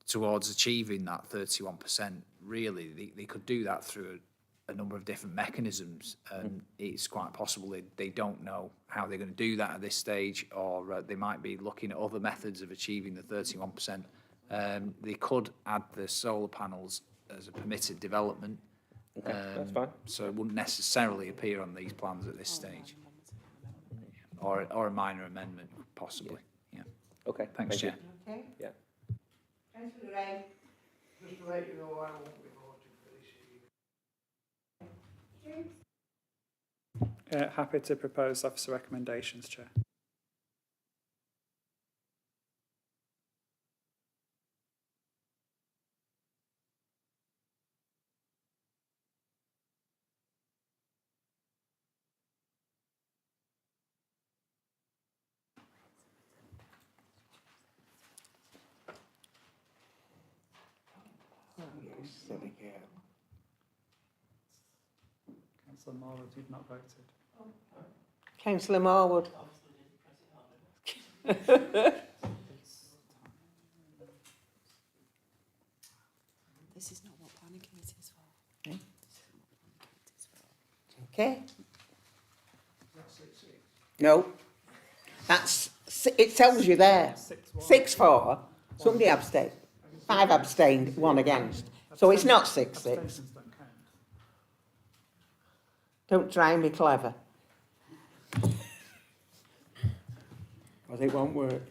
towards achieving that 31% really, they could do that through a number of different mechanisms, and it's quite possible they don't know how they're going to do that at this stage, or they might be looking at other methods of achieving the 31%. They could add the solar panels as a permitted development. Okay, that's fine. So it wouldn't necessarily appear on these plans at this stage. Or a minor amendment, possibly. Yeah. Okay. Thanks, Chair. Okay. Yeah. Councillor Ray. Just to let you know, I won't be voting for this evening. Happy to propose officer recommendations, Chair. Silly girl. Councillor Morwood, you've not voted. Councillor Marwood. This is not what planning committee is for. Okay. Okay. No. That's, it tells you there. 6-4. Somebody abstained. 5 abstained, 1 against. So it's not 6-6. Don't try and be clever. Because it won't work.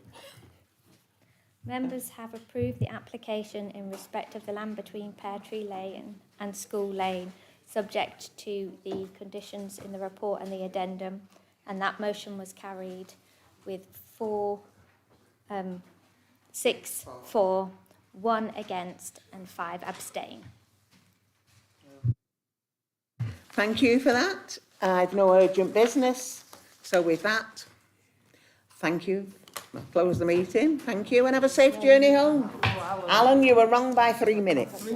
Members have approved the application in respect of the land between Pear Tree Lane and School Lane, subject to the conditions in the report and the addendum, and that motion was carried with 6 for, 1 against and 5 abstain. Thank you for that. I've no urgent business. So with that, thank you. I'll close the meeting. Thank you and have a safe journey home. Alan, you were wrong by 3 minutes.